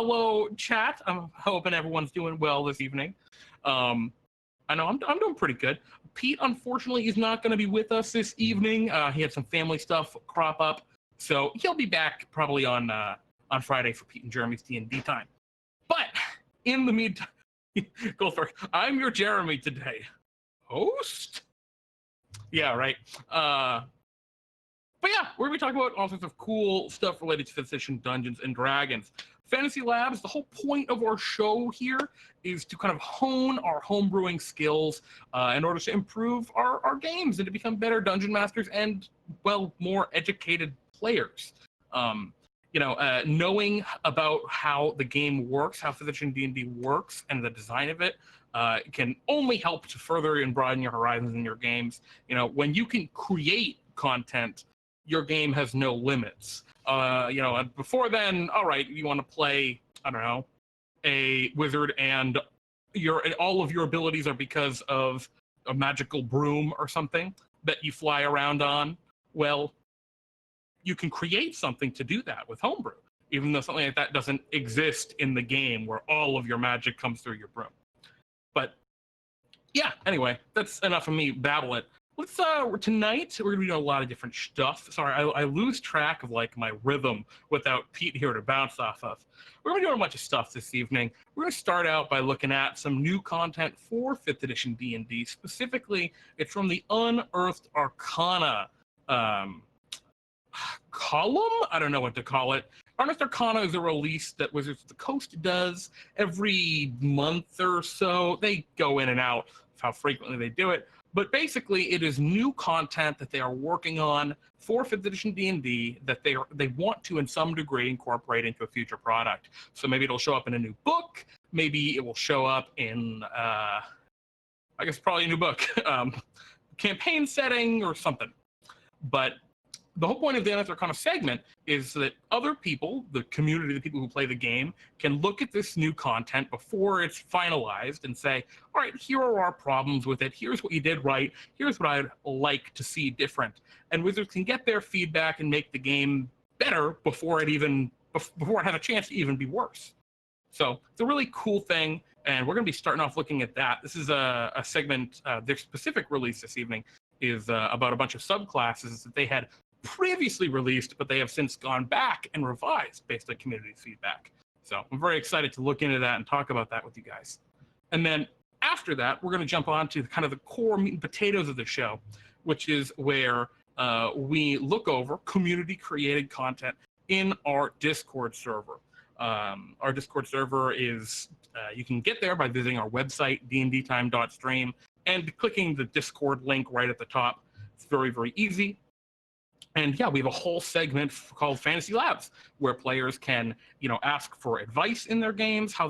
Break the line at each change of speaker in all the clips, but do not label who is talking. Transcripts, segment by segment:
hello, chat. I'm hoping everyone's doing well this evening. I know I'm doing pretty good. Pete, unfortunately, is not going to be with us this evening. He had some family stuff crop up, so he'll be back probably on Friday for Pete and Jeremy's D&D time. But in the meantime, Goldberg, I'm your Jeremy today. Host? Yeah, right. But yeah, we're going to be talking about all sorts of cool stuff related to 5th edition Dungeons and Dragons. Fantasy Labs, the whole point of our show here is to kind of hone our homebrewing skills in order to improve our games and to become better dungeon masters and, well, more educated players. Knowing about how the game works, how 5th edition D&D works, and the design of it can only help to further and broaden your horizons in your games. You know, when you can create content, your game has no limits. And before then, all right, you want to play, I don't know, a wizard and all of your abilities are because of a magical broom or something that you fly around on. Well, you can create something to do that with homebrew, even though something like that doesn't exist in the game where all of your magic comes through your broom. But yeah, anyway, that's enough of me babbling. Let's tonight we're gonna be doing a lot of different stuff. Sorry, I lose track of like my rhythm without Pete here to bounce off of. We're gonna be doing a bunch of stuff this evening. We're gonna start out by looking at some new content for 5th edition D&D. Specifically, it's from the Unearthed Arcana column. I don't know what to call it. Unearthed Arcana is a release that Wizards of the Coast does every month or so. They go in and out of how frequently they do it. But basically, it is new content that they are working on for 5th edition D&D that they want to, in some degree, incorporate into a future product. So maybe it'll show up in a new book. Maybe it will show up in, I guess, probably a new book, campaign setting or something. But the whole point of the Unearthed Arcana segment is that other people, the community, the people who play the game, can look at this new content before it's finalized and say, all right, here are our problems with it. Here's what you did right. Here's what I'd like to see different. And Wizards can get their feedback and make the game better before it has a chance to even be worse. So it's a really cool thing, and we're going to be starting off looking at that. This is a segment, their specific release this evening is about a bunch of subclasses that they had previously released, but they have since gone back and revised based on community feedback. So I'm very excited to look into that and talk about that with you guys. And then after that, we're going to jump on to kind of the core meat and potatoes of the show, which is where we look over community-created content in our Discord server. Our Discord server is, you can get there by visiting our website, dndtime.stream, and clicking the Discord link right at the top. It's very, very easy. And yeah, we have a whole segment called Fantasy Labs, where players can, ask for advice in their games, how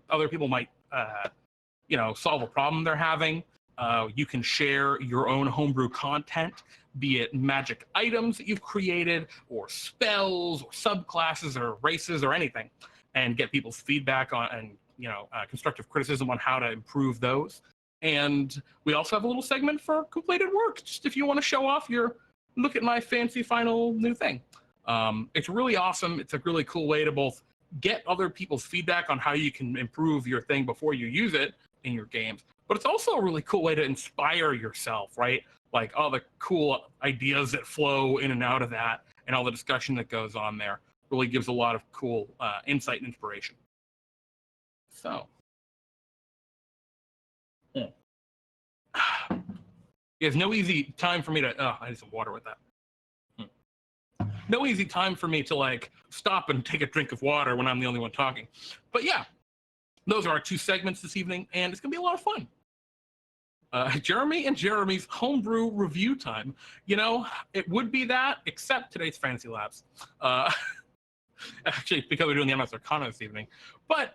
other people might, solve a problem they're having. You can share your own homebrew content, be it magic items that you've created, or spells, or subclasses, or races, or anything, and get people's feedback on and constructive criticism on how to improve those. And we also have a little segment for completed work, just if you want to show off your look at my fancy final new thing. It's really awesome. It's a really cool way to both get other people's feedback on how you can improve your thing before you use it in your games, but it's also a really cool way to inspire yourself, right? Like all the cool ideas that flow in and out of that and all the discussion that goes on there really gives a lot of cool insight and inspiration. So. There's no easy time for me to, I need some water with that. No easy time for me to like stop and take a drink of water when I'm the only one talking. But yeah, those are our two segments this evening, and it's gonna be a lot of fun. Jeremy and Jeremy's homebrew review time. It would be that, except today's Fantasy Labs. Actually, because we're doing the Unearthed Arcana this evening. But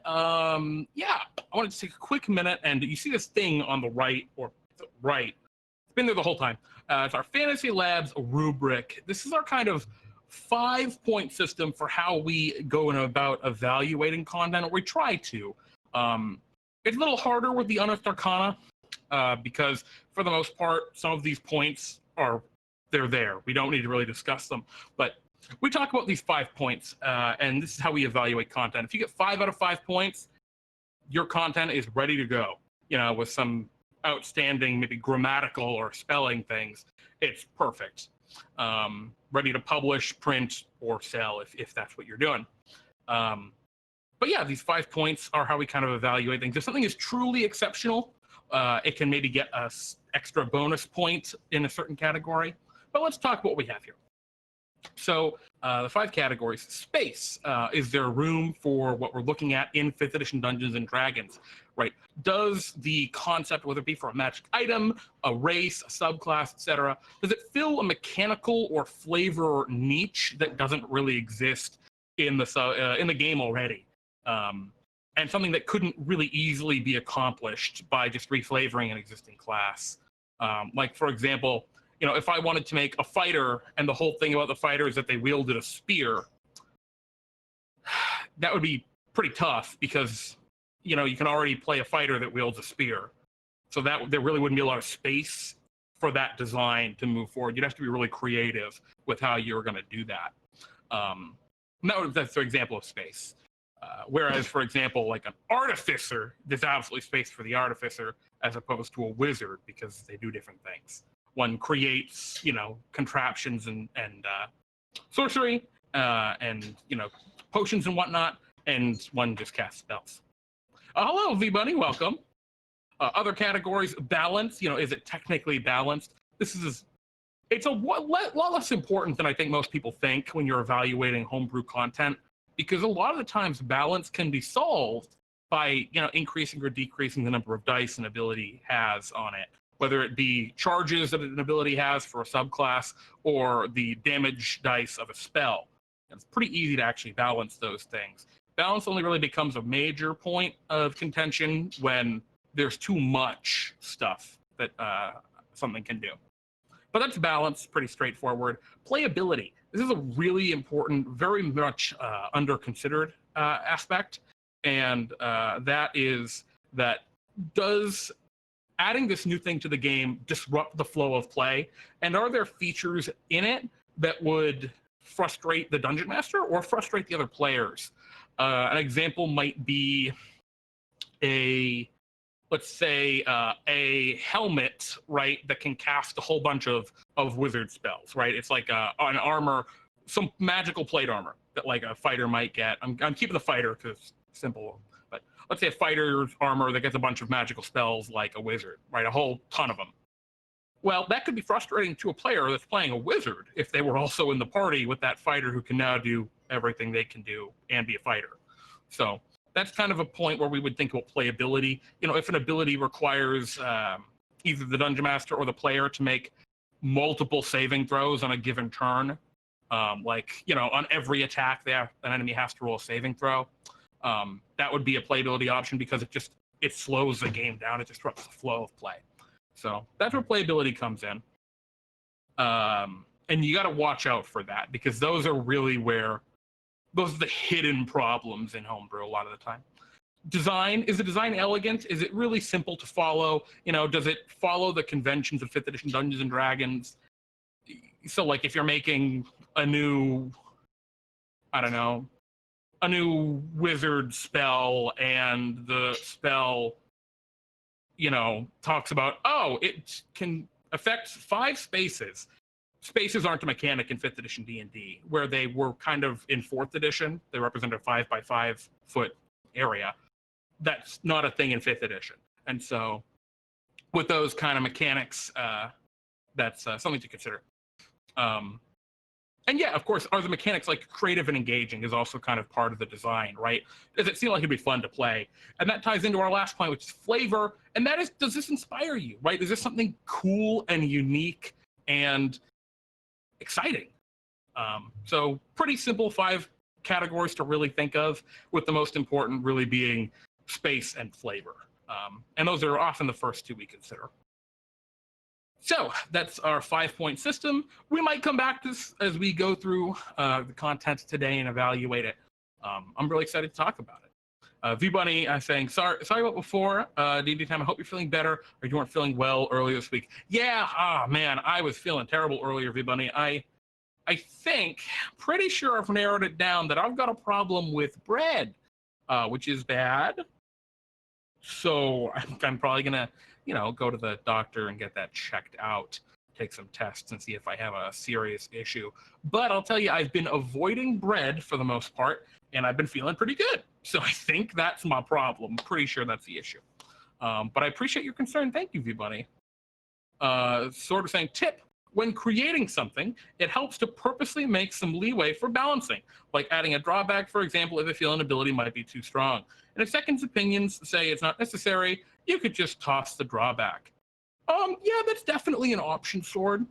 yeah, I wanted to take a quick minute, and you see this thing on the right, or the right, it's been there the whole time. It's our Fantasy Labs rubric. This is our kind of 5-point system for how we go about evaluating content, or we try to. It's a little harder with the Unearthed Arcana because, for the most part, some of these points they're there. We don't need to really discuss them. But we talk about these 5 points, and this is how we evaluate content. If you get 5 out of 5 points, your content is ready to go. You know, with some outstanding, maybe grammatical or spelling things, it's perfect. Ready to publish, print, or sell if that's what you're doing. But yeah, these 5 points are how we kind of evaluate things. If something is truly exceptional, it can maybe get us extra bonus point in a certain category. But let's talk what we have here. So the 5 categories. Space. Is there room for what we're looking at in 5th edition Dungeons and Dragons, right? Does the concept, whether it be for a magic item, a race, a subclass, etc., does it fill a mechanical or flavor niche that doesn't really exist in the game already? And something that couldn't really easily be accomplished by just reflavoring an existing class. Like, for example, you know, if I wanted to make a fighter and the whole thing about the fighter is that they wielded a spear, that would be pretty tough because, you know, you can already play a fighter that wields a spear. So that there really wouldn't be a lot of space for that design to move forward. You'd have to be really creative with how you're going to do that. That's an example of space. Whereas, for example, like an artificer, there's absolutely space for the artificer as opposed to a wizard because they do different things. One creates, you know, contraptions and sorcery and, you know, potions and whatnot, and one just casts spells. Hello, V-Bunny, welcome. Other categories, balance, you know, is it technically balanced? It's a lot less important than I think most people think when you're evaluating homebrew content, because a lot of the times balance can be solved by, you know, increasing or decreasing the number of dice an ability has on it, whether it be charges that an ability has for a subclass or the damage dice of a spell. It's pretty easy to actually balance those things. Balance only really becomes a major point of contention when there's too much stuff that something can do. But that's balance, pretty straightforward. Playability. This is a really important, very much under-considered aspect, and that is that does adding this new thing to the game disrupt the flow of play, and are there features in it that would frustrate the dungeon master or frustrate the other players? An example might be let's say a helmet, right, that can cast a whole bunch of wizard spells, right? It's like an armor, some magical plate armor that like a fighter might get. I'm keeping the fighter because it's simple, but let's say a fighter's armor that gets a bunch of magical spells like a wizard, right? A whole ton of them. Well, that could be frustrating to a player that's playing a wizard if they were also in the party with that fighter who can now do everything they can do and be a fighter. So that's kind of a point where we would think about playability. You know, if an ability requires either the dungeon master or the player to make multiple saving throws on a given turn, like, you know, on every attack an enemy has to roll a saving throw, that would be a playability option because it slows the game down. It disrupts the flow of play. So that's where playability comes in. And you got to watch out for that because those are the hidden problems in homebrew a lot of the time. Design, is the design elegant? Is it really simple to follow? You know, does it follow the conventions of 5th edition Dungeons and Dragons? So like if you're making a new wizard spell and the spell, you know, talks about, oh, it can affect 5 spaces. Spaces aren't a mechanic in 5th edition D&D, where they were kind of in 4th edition. They represent a 5 by 5 foot area. That's not a thing in 5th edition. And so with those kind of mechanics, that's something to consider. And yeah, of course, are the mechanics like creative and engaging is also kind of part of the design, right? Does it seem like it'd be fun to play? And that ties into our last point, which is flavor. And that is, does this inspire you, right? Is this something cool and unique and exciting? So pretty simple 5 categories to really think of, with the most important really being space and flavor. And those are often the first 2 we consider. So that's our 5-point system. We might come back to this as we go through the content today and evaluate it. I'm really excited to talk about it. V-Bunny saying, sorry about before. D&D time, I hope you're feeling better, or you weren't feeling well earlier this week. Yeah, man, I was feeling terrible earlier, V-Bunny. I think, pretty sure I've narrowed it down that I've got a problem with bread, which is bad. So I'm probably gonna, go to the doctor and get that checked out, take some tests and see if I have a serious issue. But I'll tell you, I've been avoiding bread for the most part, and I've been feeling pretty good. So I think that's my problem. Pretty sure that's the issue. But I appreciate your concern. Thank you, V-Bunny. Sort of saying, tip, when creating something, it helps to purposely make some leeway for balancing, like adding a drawback, for example, if a feel an ability might be too strong. And if second opinions say it's not necessary, you could just toss the drawback. Yeah, that's definitely an option, Sword.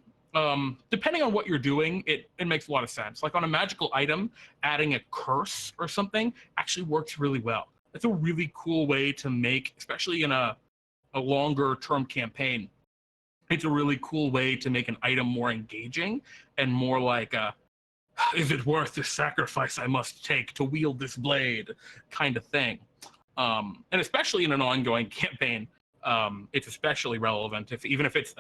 Depending on what you're doing, it makes a lot of sense. Like on a magical item, adding a curse or something actually works really well. It's a really cool way to make, especially in a longer term campaign, it's a really cool way to make an item more engaging and more like is it worth the sacrifice I must take to wield this blade kind of thing. And especially in an ongoing campaign, it's especially relevant even if it's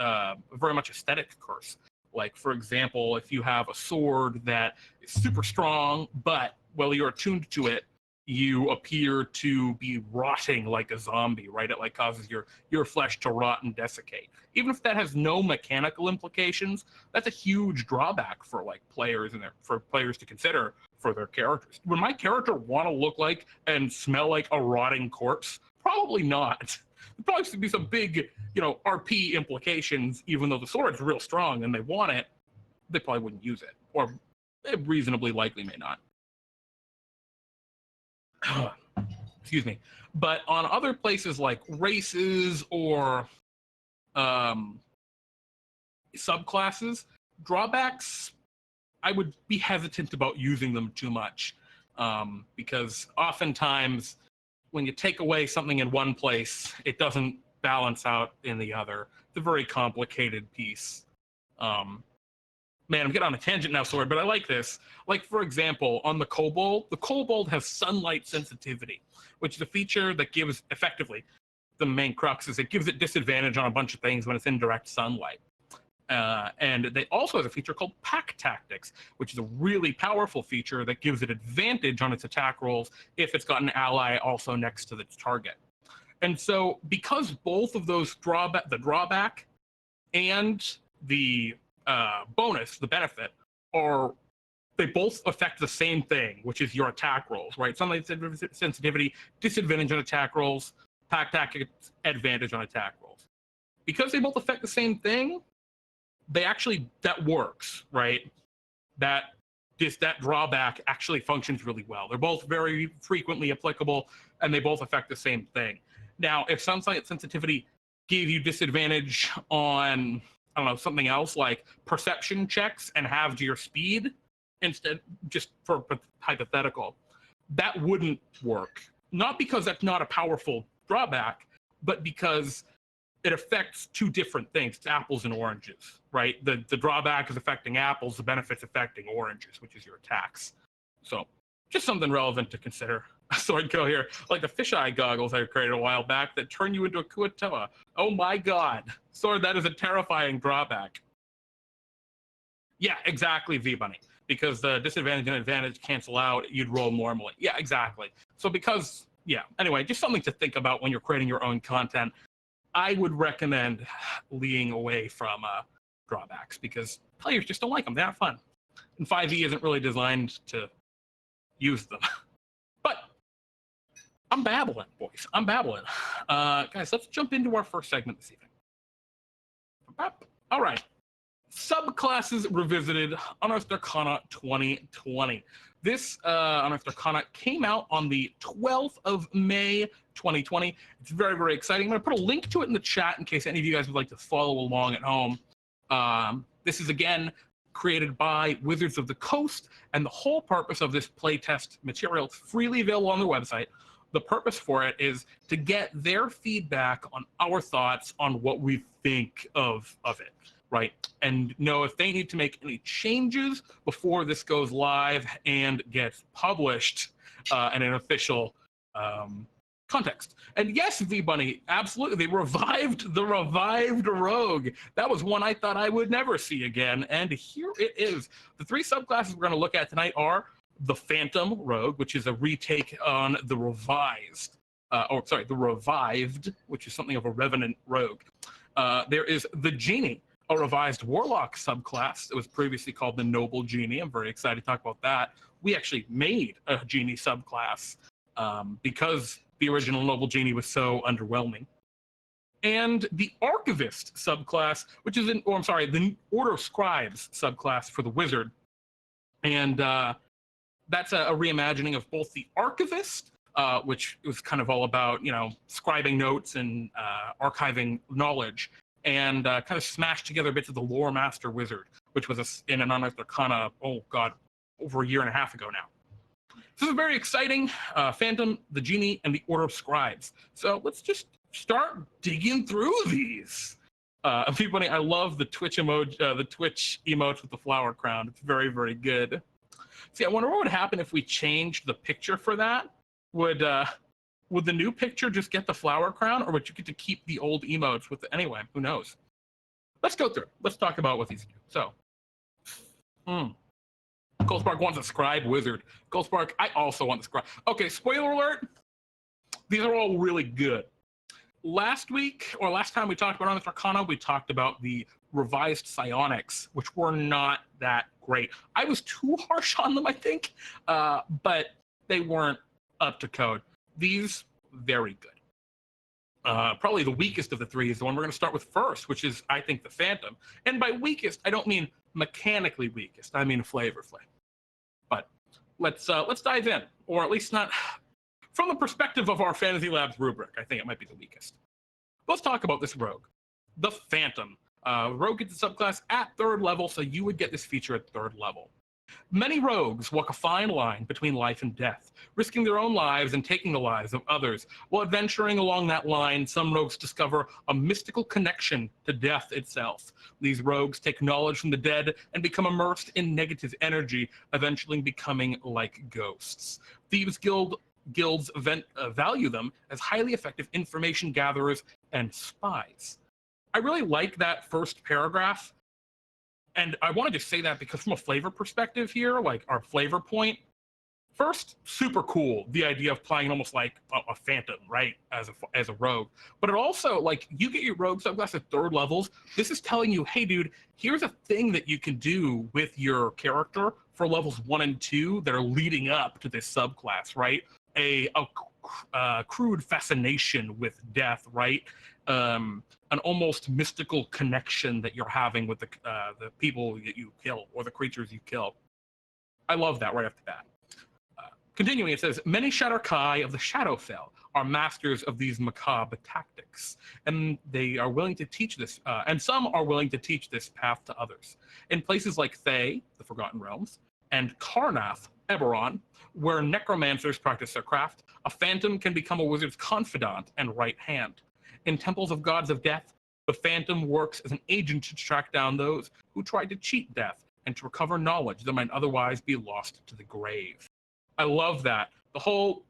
very much aesthetic curse. Like, for example, if you have a sword that is super strong, but while you're attuned to it, you appear to be rotting like a zombie, right? It like causes your flesh to rot and desiccate. Even if that has no mechanical implications, that's a huge drawback for like players and for players to consider for their characters. Would my character want to look like and smell like a rotting corpse? Probably not. There probably should be some big, RP implications. Even though the sword's real strong and they want it, they probably wouldn't use it, or they reasonably likely may not. Excuse me. But on other places like races or subclasses, drawbacks, I would be hesitant about using them too much, because oftentimes when you take away something in one place, it doesn't balance out in the other. It's a very complicated piece. Man, I'm getting on a tangent now, Sword, but I like this. Like, for example, on the kobold has sunlight sensitivity, which is a feature that gives, effectively, the main crux is it gives it disadvantage on a bunch of things when it's in direct sunlight. And they also have a feature called pack tactics, which is a really powerful feature that gives it advantage on its attack rolls if it's got an ally also next to the target. And so because both of those the drawback and the bonus, the benefit, they both affect the same thing, which is your attack rolls, right? Sunlight sensitivity, disadvantage on attack rolls, pack tactics, advantage on attack rolls. Because they both affect the same thing, that works, right? That drawback actually functions really well. They're both very frequently applicable, and they both affect the same thing. Now, if sunlight sensitivity gave you disadvantage on, I don't know, something else like perception checks and halved your speed instead, just for hypothetical, that wouldn't work. Not because that's not a powerful drawback, but because it affects two different things. It's apples and oranges, right? The drawback is affecting apples, the benefit's affecting oranges, which is your attacks. So just something relevant to consider. So I'd go here, like the fisheye goggles I created a while back that turn you into a Kuatoa. Oh my God. Sword, that is a terrifying drawback. Yeah, exactly, V-Bunny. Because the disadvantage and advantage cancel out, you'd roll normally. Yeah, exactly. So anyway, just something to think about when you're creating your own content. I would recommend leaning away from drawbacks because players just don't like them. They're not fun. And 5e isn't really designed to use them. But I'm babbling, boys. I'm babbling. Guys, let's jump into our first segment this evening. All right. Subclasses Revisited, Unearthed Arcana 2020. This Unearthed Arcana came out on the 12th of May, 2020. It's very, very exciting. I'm going to put a link to it in the chat in case any of you guys would like to follow along at home. This is, again, created by Wizards of the Coast, and the whole purpose of this playtest material is freely available on their website. The purpose for it is to get their feedback on our thoughts on what we think of it, right? And know if they need to make any changes before this goes live and gets published in an official context. And yes, V-Bunny, absolutely, they revived the revived rogue. That was one I thought I would never see again, and here it is. The three subclasses we're going to look at tonight are the Phantom Rogue, which is a retake on the revised, the revived, which is something of a revenant rogue. There is the Genie, a revised Warlock subclass. It was previously called the Noble Genie. I'm very excited to talk about that. We actually made a Genie subclass because the original Noble Genie was so underwhelming. And the Archivist subclass, which is the Order of Scribes subclass for the Wizard. And that's a reimagining of both the Archivist, which was kind of all about, scribing notes and archiving knowledge, and kind of smashed together bits of the Lore Master Wizard, which was in an Unearthed Arcana, over a year and a half ago now. This is very exciting. Phantom, the Genie, and the Order of Scribes. So let's just start digging through these. Everybody, I love the Twitch emoji, the Twitch emote with the flower crown. It's very, very good. See, I wonder what would happen if we changed the picture for that. Would the new picture just get the flower crown, or would you get to keep the old emotes with anyway? Who knows? Let's go through. Let's talk about what these do. So, Goldspark wants a Scribe Wizard. Goldspark, I also want the Scribe. Okay, spoiler alert. These are all really good. Last time we talked about Unearthed Arcana, we talked about the revised psionics, which were not that great. I was too harsh on them, I think, but they weren't up to code. These, very good. Probably the weakest of the three is the one we're going to start with first, which is, I think, the Phantom. And by weakest, I don't mean mechanically weakest. I mean flavor. But let's dive in, or at least not from the perspective of our Fantasy Labs rubric. I think it might be the weakest. Let's talk about this rogue, the Phantom. Rogue gets a subclass at 3rd level, so you would get this feature at 3rd level. Many rogues walk a fine line between life and death, risking their own lives and taking the lives of others. While adventuring along that line, some rogues discover a mystical connection to death itself. These rogues take knowledge from the dead and become immersed in negative energy, eventually becoming like ghosts. Thieves guilds value them as highly effective information gatherers and spies. I really like that first paragraph. And I wanted to say that because from a flavor perspective here, like our flavor point, first, super cool, the idea of playing almost like a Phantom, right, as a rogue. But it also, like, you get your rogue subclass at 3rd levels. This is telling you, hey, dude, here's a thing that you can do with your character for levels 1 and 2 that are leading up to this subclass, right? A crude fascination with death, right? An almost mystical connection that you're having with the people that you kill or the creatures you kill. I love that right off the bat. Continuing, it says, many Shadar-kai of the Shadowfell are masters of these macabre tactics, and they are willing to teach this, and some are willing to teach this path to others. In places like Thay, the Forgotten Realms, and Karnath, Eberron, where necromancers practice their craft, a Phantom can become a wizard's confidant and right hand. In temples of gods of death, the Phantom works as an agent to track down those who tried to cheat death and to recover knowledge that might otherwise be lost to the grave. I love that. The whole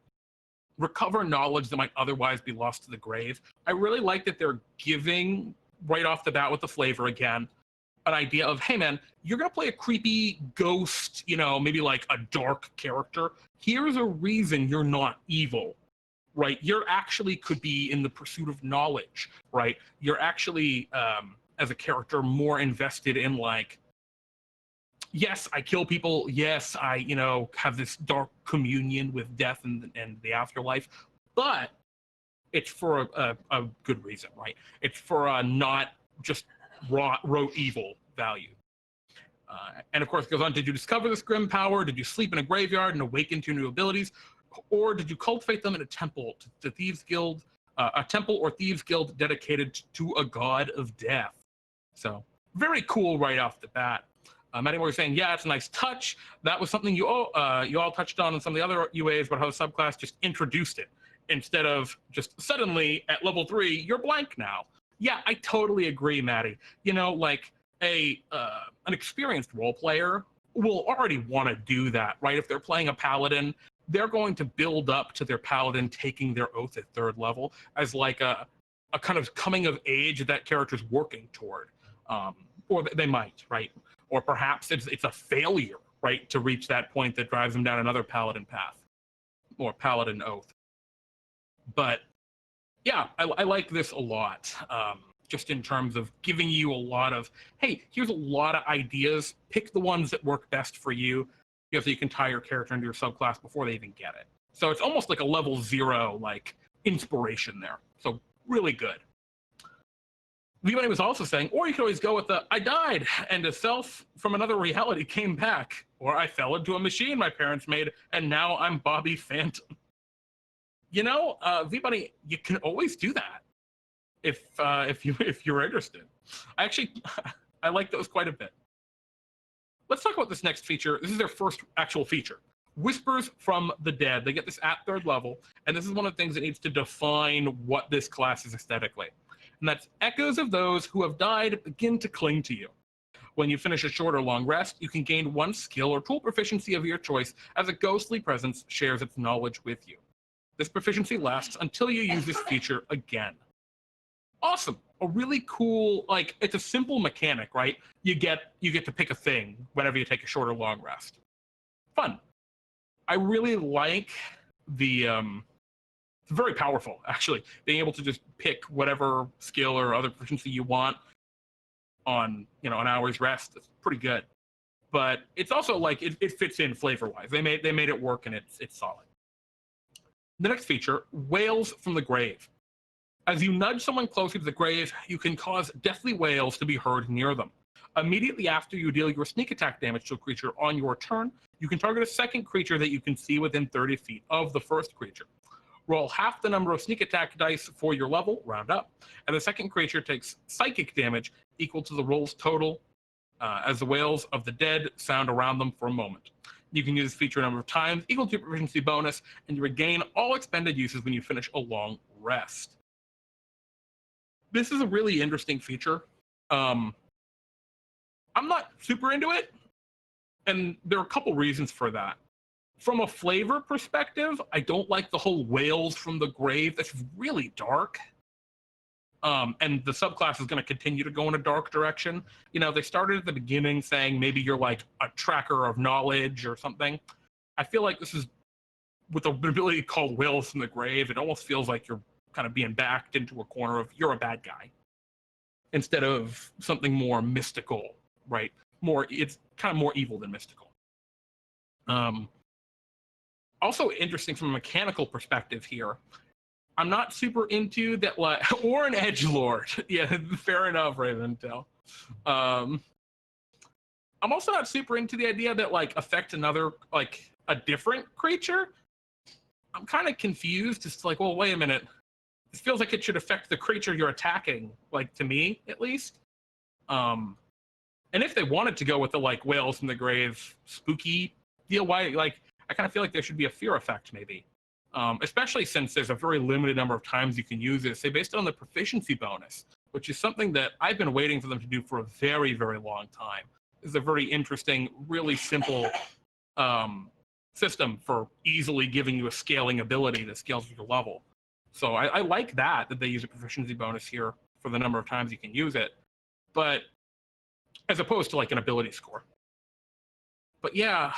recover knowledge that might otherwise be lost to the grave. I really like that they're giving, right off the bat with the flavor again, an idea of, hey man, you're going to play a creepy ghost, maybe like a dark character. Here's a reason you're not evil. Right, you're actually could be in the pursuit of knowledge, right? You're actually, as a character, more invested in like, yes, I kill people. Yes, I, have this dark communion with death and the afterlife, but it's for a good reason, right? It's for a not just rote evil value. And of course, it goes on, did you discover this grim power? Did you sleep in a graveyard and awaken to new abilities? Or did you cultivate them in a temple to Thieves Guild, a temple or Thieves Guild dedicated to a god of death? So very cool right off the bat. Many more saying, yeah, it's a nice touch. That was something you all touched on in some of the other UAs, but how the subclass just introduced it instead of just suddenly at level 3, you're blank now. Yeah, I totally agree, Maddie. Like an experienced role player will already want to do that, right? If they're playing a paladin, they're going to build up to their paladin taking their oath at 3rd level as like a kind of coming of age that character's working toward. Or they might, right? Or perhaps it's a failure, right, to reach that point that drives them down another paladin path or paladin oath. But yeah, I like this a lot, just in terms of giving you a lot of, hey, here's a lot of ideas. Pick the ones that work best for you, so you can tie your character into your subclass before they even get it. So it's almost like a level 0 like inspiration there. So really good. Vibani was also saying, or you could always go with the, I died and a self from another reality came back, or I fell into a machine my parents made and now I'm Bobby Phantom. You know, Vibani, you can always do that if you're interested. I like those quite a bit. Let's talk about this next feature. This is their first actual feature. Whispers from the Dead. They get this at 3rd level, and this is one of the things that needs to define what this class is aesthetically. And that's echoes of those who have died begin to cling to you. When you finish a short or long rest, you can gain 1 skill or tool proficiency of your choice as a ghostly presence shares its knowledge with you. This proficiency lasts until you use this feature again. Awesome. A really cool, like, it's a simple mechanic, right? You get to pick a thing whenever you take a short or long rest. Fun. I really like the it's very powerful, actually, being able to just pick whatever skill or other proficiency you want on, an hour's rest. It's pretty good. But it's also like it fits in flavor-wise. They made it work, and it's solid. The next feature, Wails from the Grave. As you nudge someone closer to the grave, you can cause deathly wails to be heard near them. Immediately after you deal your sneak attack damage to a creature on your turn, you can target a second creature that you can see within 30 feet of the first creature. Roll half the number of sneak attack dice for your level, round up, and the second creature takes psychic damage equal to the roll's total as the wails of the dead sound around them for a moment. You can use this feature a number of times, equal to your proficiency bonus, and you regain all expended uses when you finish a long rest. This is a really interesting feature. I'm not super into it, and there are a couple reasons for that. From a flavor perspective, I don't like the whole wails from the grave. That's really dark. And the subclass is going to continue to go in a dark direction. They started at the beginning saying maybe you're like a tracker of knowledge or something. I feel like this is, with the ability called Wails from the Grave, it almost feels like you're kind of being backed into a corner of you're a bad guy instead of something more mystical, right? It's kind of more evil than mystical. Also interesting from a mechanical perspective here. I'm not super into that, like, or an edgelord. Yeah, fair enough, Raventel. I'm also not super into the idea that, like, affect another, like, a different creature. I'm kind of confused. It's like, well, wait a minute. This feels like it should affect the creature you're attacking, like, to me, at least. And if they wanted to go with the, like, Wails from the Grave spooky deal, why, like, I kind of feel like there should be a fear effect, maybe. Especially since there's a very limited number of times you can use it, say, based on the proficiency bonus, which is something that I've been waiting for them to do for a very, very long time. It's a very interesting, really simple system for easily giving you a scaling ability that scales with your level. So I like that they use a proficiency bonus here for the number of times you can use it, but as opposed to like an ability score. But yeah,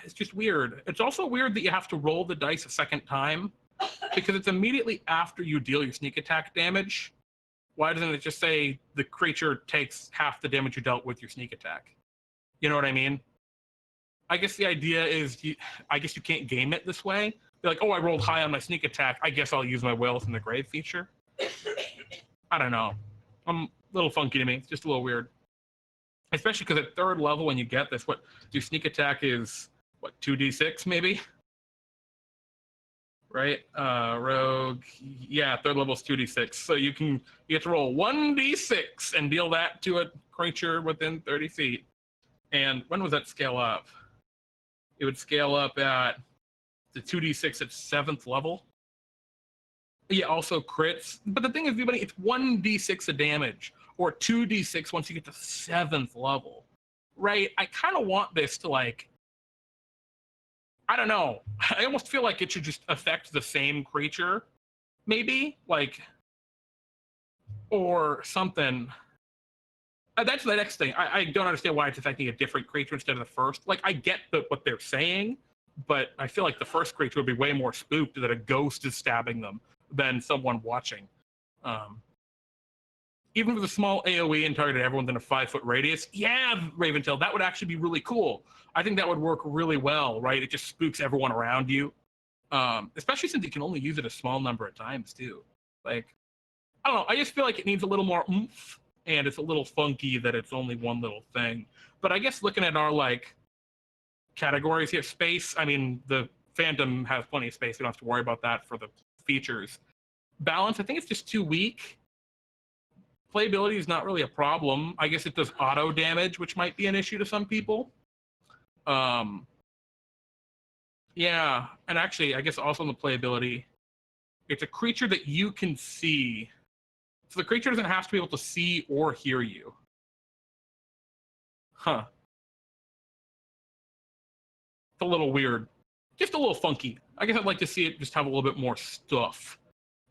it's just weird. It's also weird that you have to roll the dice a second time because it's immediately after you deal your sneak attack damage. Why doesn't it just say the creature takes half the damage you dealt with your sneak attack? You know what I mean? I guess the idea is, I guess you can't game it this way. They're like, oh, I rolled high on my sneak attack. I guess I'll use my Wails from the Grave feature. I don't know. A little funky to me. It's just a little weird. Especially because at 3rd level, when you get this, what your sneak attack is, what, 2d6 maybe? Right? Rogue, yeah, 3rd level is 2d6. So you get to roll 1d6 and deal that to a creature within 30 feet. And when was that scale up? It would scale up at the 2d6 at 7th level. Yeah, also crits. But the thing is, everybody, it's 1d6 of damage, or 2d6 once you get to 7th level, right? I kind of want this to, like, I don't know. I almost feel like it should just affect the same creature, maybe, like, or something. That's the next thing. I don't understand why it's affecting a different creature instead of the first. Like, I get what they're saying, but I feel like the first creature would be way more spooked that a ghost is stabbing them than someone watching. Even with a small AoE and targeted everyone within a 5-foot radius, yeah, Raventail, that would actually be really cool. I think that would work really well, right? It just spooks everyone around you, especially since you can only use it a small number of times too. Like, I don't know. I just feel like it needs a little more oomph, and it's a little funky that it's only one little thing. But I guess looking at our like categories here, space. I mean, the fandom has plenty of space. We don't have to worry about that for the features. Balance. I think it's just too weak. Playability is not really a problem. I guess it does auto damage, which might be an issue to some people. Yeah, and actually, I guess also in the playability, it's a creature that you can see. So the creature doesn't have to be able to see or hear you. Huh. It's a little weird. Just a little funky. I guess I'd like to see it just have a little bit more stuff.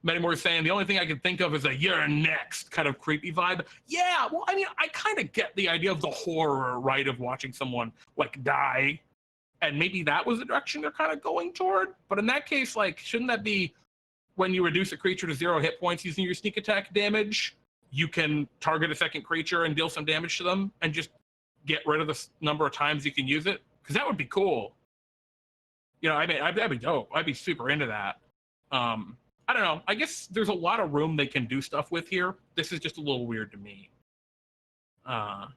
Many more saying the only thing I can think of is a "you're next" kind of creepy vibe. Yeah, well, I mean, I kind of get the idea of the horror, right, of watching someone like die, and maybe that was the direction they're kind of going toward. But in that case, like, shouldn't that be when you reduce a creature to 0 hit points using your sneak attack damage, you can target a second creature and deal some damage to them, and just get rid of the number of times you can use it? Because that would be cool. You know, I mean, that'd be dope. I'd be super into that. I don't know. I guess there's a lot of room they can do stuff with here. This is just a little weird to me. And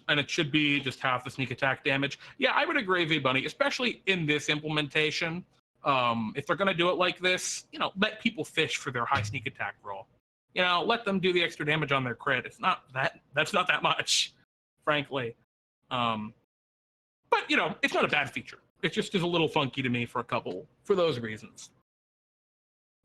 it should be just half the sneak attack damage. Yeah, I would agree, V Bunny, especially in this implementation. If they're going to do it like this, you know, let people fish for their high sneak attack roll. You know, let them do the extra damage on their crit. It's not that. That's not that much, frankly. But you know, it's not a bad feature. It just is a little funky to me for those reasons.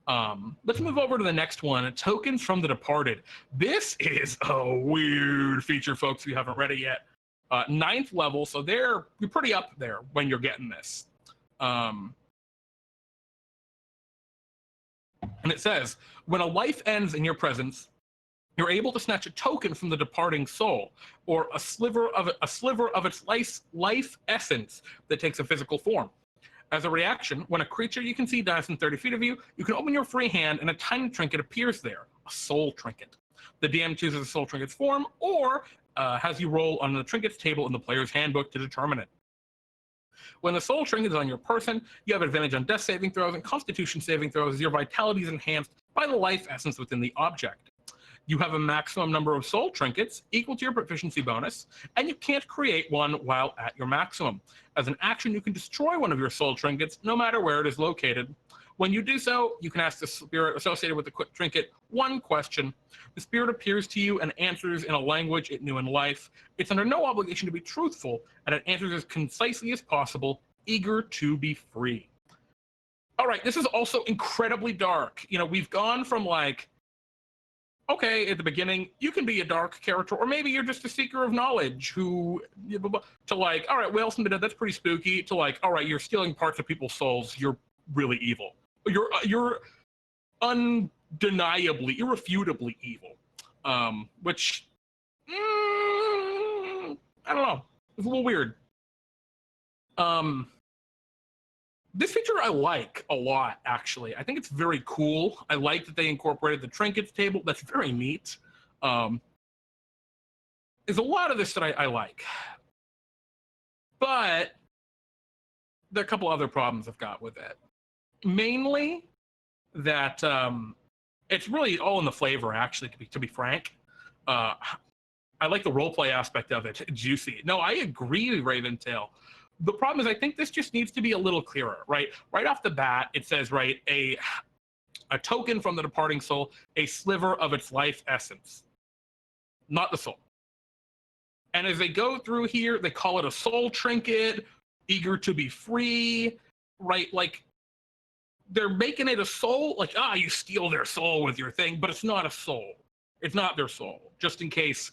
Let's move over to the next one, Tokens from the Departed. This is a weird feature, folks, if you haven't read it yet. 9th level, so you're pretty up there when you're getting this. And it says, when a life ends in your presence, you're able to snatch a token from the departing soul, or a sliver of its life essence that takes a physical form. As a reaction, when a creature you can see dies in 30 feet of you, you can open your free hand and a tiny trinket appears there, a soul trinket. The DM chooses the soul trinket's form, or has you roll on the trinket's table in the player's handbook to determine it. When the soul trinket is on your person, you have advantage on death saving throws and constitution saving throws as your vitality is enhanced by the life essence within the object. You have a maximum number of soul trinkets equal to your proficiency bonus, and you can't create one while at your maximum. As an action, you can destroy one of your soul trinkets, no matter where it is located. When you do so, you can ask the spirit associated with the trinket one question. The spirit appears to you and answers in a language it knew in life. It's under no obligation to be truthful, and it answers as concisely as possible, eager to be free. All right, this is also incredibly dark. You know, we've gone from like, okay, at the beginning, you can be a dark character, or maybe you're just a seeker of knowledge to like, all right, Whale Smith, that's pretty spooky, to like, all right, you're stealing parts of people's souls, you're really evil. You're undeniably, irrefutably evil. Which, I don't know, it's a little weird. This feature I like a lot, actually. I think it's very cool. I like that they incorporated the trinkets table. That's very neat. There's a lot of this that I like. But there are a couple other problems I've got with it. Mainly that it's really all in the flavor, actually, to be frank. I like the roleplay aspect of it. Juicy. No, I agree with Raventail. The problem is I think this just needs to be a little clearer, right? Right off the bat, it says, right, a token from the departing soul, a sliver of its life essence, not the soul. And as they go through here, they call it a soul trinket, eager to be free, right? Like, they're making it a soul, like, you steal their soul with your thing, but it's not a soul. It's not their soul, just in case,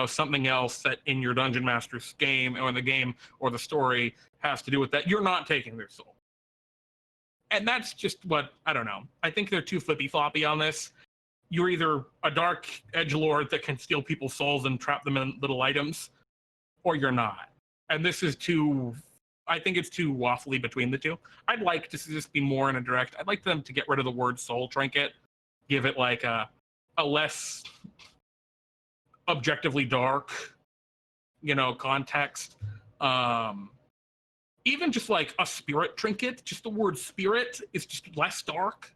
something else that in your Dungeon Master's game or in the game or the story has to do with that. You're not taking their soul. And that's just what, I don't know. I think they're too flippy-floppy on this. You're either a dark edgelord that can steal people's souls and trap them in little items, or you're not. And this is I think it's too waffly between the two. I'd like to just be more in a direct. I'd like them to get rid of the word soul trinket, give it like a less objectively dark, context. Even just like a spirit trinket, just the word spirit is just less dark,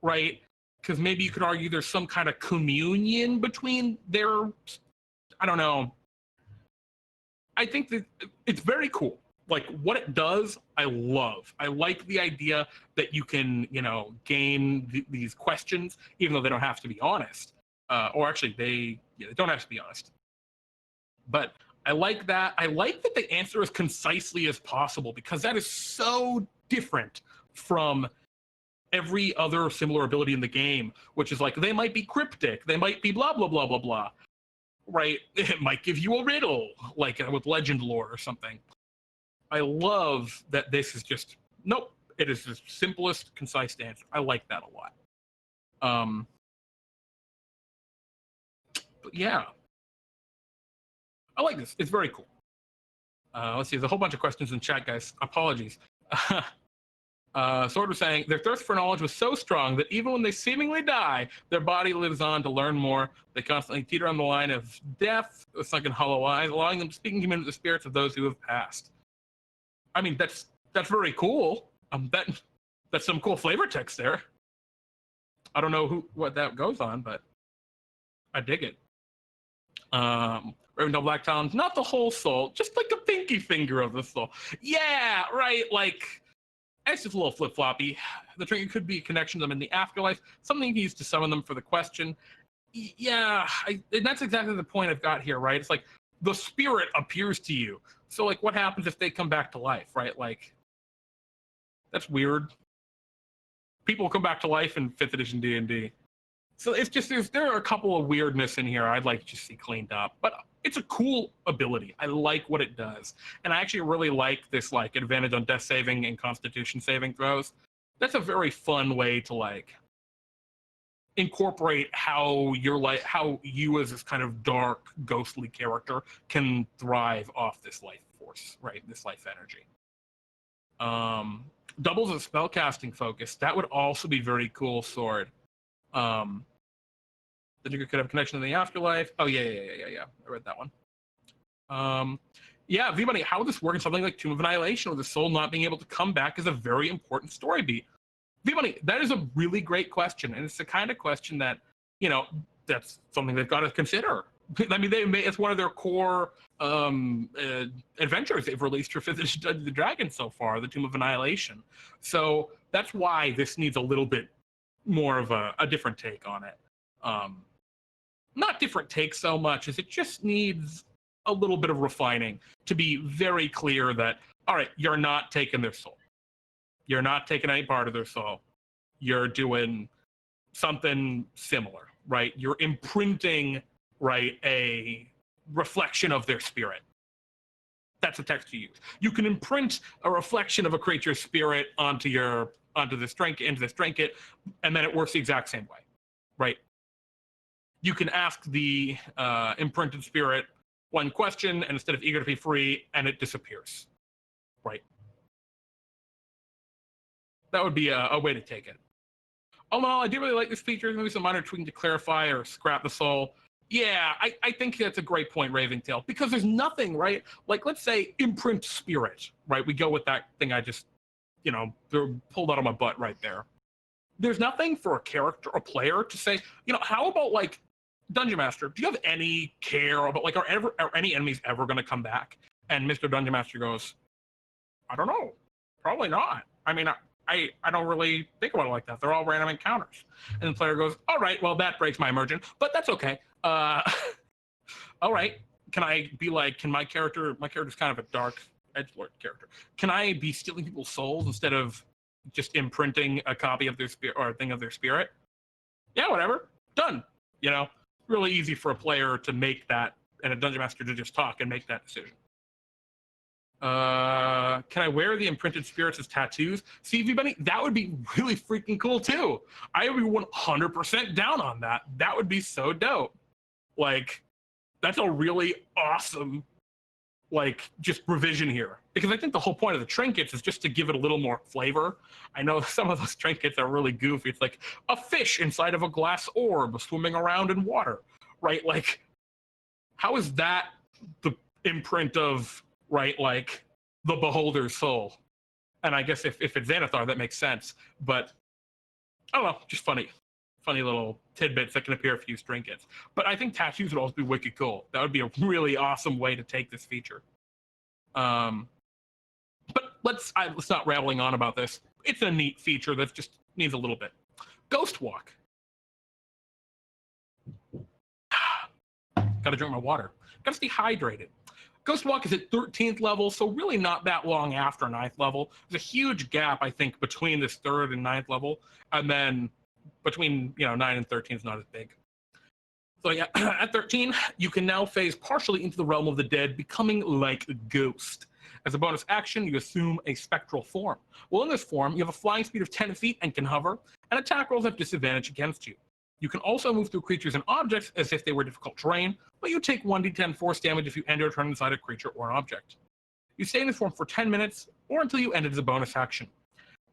right? Because maybe you could argue there's some kind of communion between their, I don't know. I think that it's very cool. Like what it does, I love. I like the idea that you can, gain these questions, even though they don't have to be honest. Or actually, they don't have to be honest. But I like that. I like that they answer as concisely as possible, because that is so different from every other similar ability in the game, which is like, they might be cryptic, they might be blah, blah, blah, blah, blah, right? It might give you a riddle, like with legend lore or something. I love that this is just, nope, it is the simplest, concise answer. I like that a lot. But yeah, I like this. It's very cool. Let's see, there's a whole bunch of questions in chat, guys. Apologies. Sword was saying, their thirst for knowledge was so strong that even when they seemingly die, their body lives on to learn more. They constantly teeter on the line of death with sunken hollow eyes, allowing them to speak and communicate with the spirits of those who have passed. I mean, that's very cool. That's some cool flavor text there. I don't know what that goes on, but I dig it. Ravendell Black Talons, not the whole soul, just like a pinky finger of the soul. Yeah, right. Like, it's just a little flip floppy. The trinket could be a connection to them in the afterlife. Something he used to summon them for the question. Yeah, and that's exactly the point I've got here, right? It's like the spirit appears to you. So, like, what happens if they come back to life, right? Like, that's weird. People come back to life in 5th edition D&D. So it's just, there are a couple of weirdness in here I'd like to see cleaned up. But it's a cool ability. I like what it does. And I actually really like this, like, advantage on death saving and constitution saving throws. That's a very fun way to, like, incorporate how you as this kind of dark, ghostly character can thrive off this life force, right? This life energy. Doubles as spellcasting focus. That would also be very cool, Sword. The Digger could have a connection to the afterlife. Oh, yeah. I read that one. Yeah, V-Money, how would this work in something like Tomb of Annihilation, where the soul not being able to come back is a very important story beat? V-Money, that is a really great question, and it's the kind of question that, that's something they've got to consider. I mean, it's one of their core adventures they've released for 5th edition Dungeons & Dragons so far, the Tomb of Annihilation. So that's why this needs a little bit more of a different take on it. Not different take so much as it just needs a little bit of refining to be very clear that, all right, you're not taking their soul. You're not taking any part of their soul. You're doing something similar, right? You're imprinting, right, a reflection of their spirit. That's the text you use. You can imprint a reflection of a creature's spirit onto this trinket, and then it works the exact same way, right? You can ask the imprinted spirit one question, and instead of eager to be free, and it disappears, right? That would be a way to take it. All in all, I do really like this feature. Maybe some minor tweaking to clarify or scrap the soul. Yeah, I think that's a great point, Raventail, because there's nothing, right? Like, let's say imprint spirit, right? We go with that thing I just, pulled out of my butt right there. There's nothing for a character, a player to say, how about, like, Dungeon Master, do you have any care about, like, are any enemies ever going to come back? And Mr. Dungeon Master goes, I don't know. Probably not. I mean, I don't really think about it like that. They're all random encounters. And the player goes, all right, well, that breaks my immersion, but that's okay. All right, can I be like, my character's kind of a dark edgelord character. Can I be stealing people's souls instead of just imprinting a copy of their spirit or a thing of their spirit? Yeah, whatever, done. really easy for a player to make that, and a dungeon master to just talk and make that decision. Can I wear the imprinted spirits as tattoos? See, everybody, that would be really freaking cool too. I would be 100% down on that. That would be so dope. Like, that's a really awesome, like, just revision here. Because I think the whole point of the trinkets is just to give it a little more flavor. I know some of those trinkets are really goofy. It's like a fish inside of a glass orb swimming around in water, right? Like, how is that the imprint of, right, like, the beholder's soul? And I guess if it's Xanathar, that makes sense. But, I don't know, just funny little tidbits that can appear if you use trinkets. But I think tattoos would also be wicked cool. That would be a really awesome way to take this feature. But let's not rattling on about this. It's a neat feature that just needs a little bit. Ghost Walk. Gotta drink my water. Gotta stay hydrated. Ghost Walk is at 13th level, so really not that long after 9th level. There's a huge gap, I think, between this 3rd and 9th level, and then between 9 and 13 is not as big. So yeah, at 13, you can now phase partially into the realm of the dead, becoming like a ghost. As a bonus action, you assume a spectral form. Well, in this form, you have a flying speed of 10 feet and can hover, and attack rolls have disadvantage against you. You can also move through creatures and objects as if they were difficult terrain, but you take 1d10 force damage if you end your turn inside a creature or an object. You stay in this form for 10 minutes, or until you end it as a bonus action.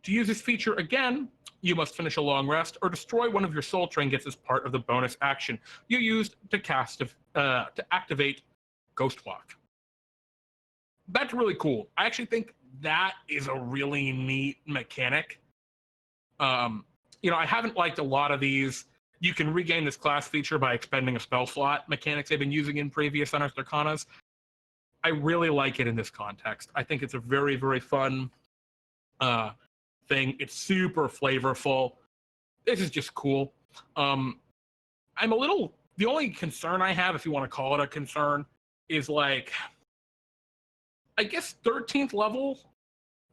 To use this feature again, you must finish a long rest or destroy one of your soul trinkets as part of the bonus action you used to activate Ghost Walk. That's really cool. I actually think that is a really neat mechanic. I haven't liked a lot of these. You can regain this class feature by expending a spell slot mechanics they've been using in previous Unearthed Arcanas. I really like it in this context. I think it's a very, very fun thing. It's super flavorful. This is just cool. The only concern I have, if you want to call it a concern, is like, I guess 13th level.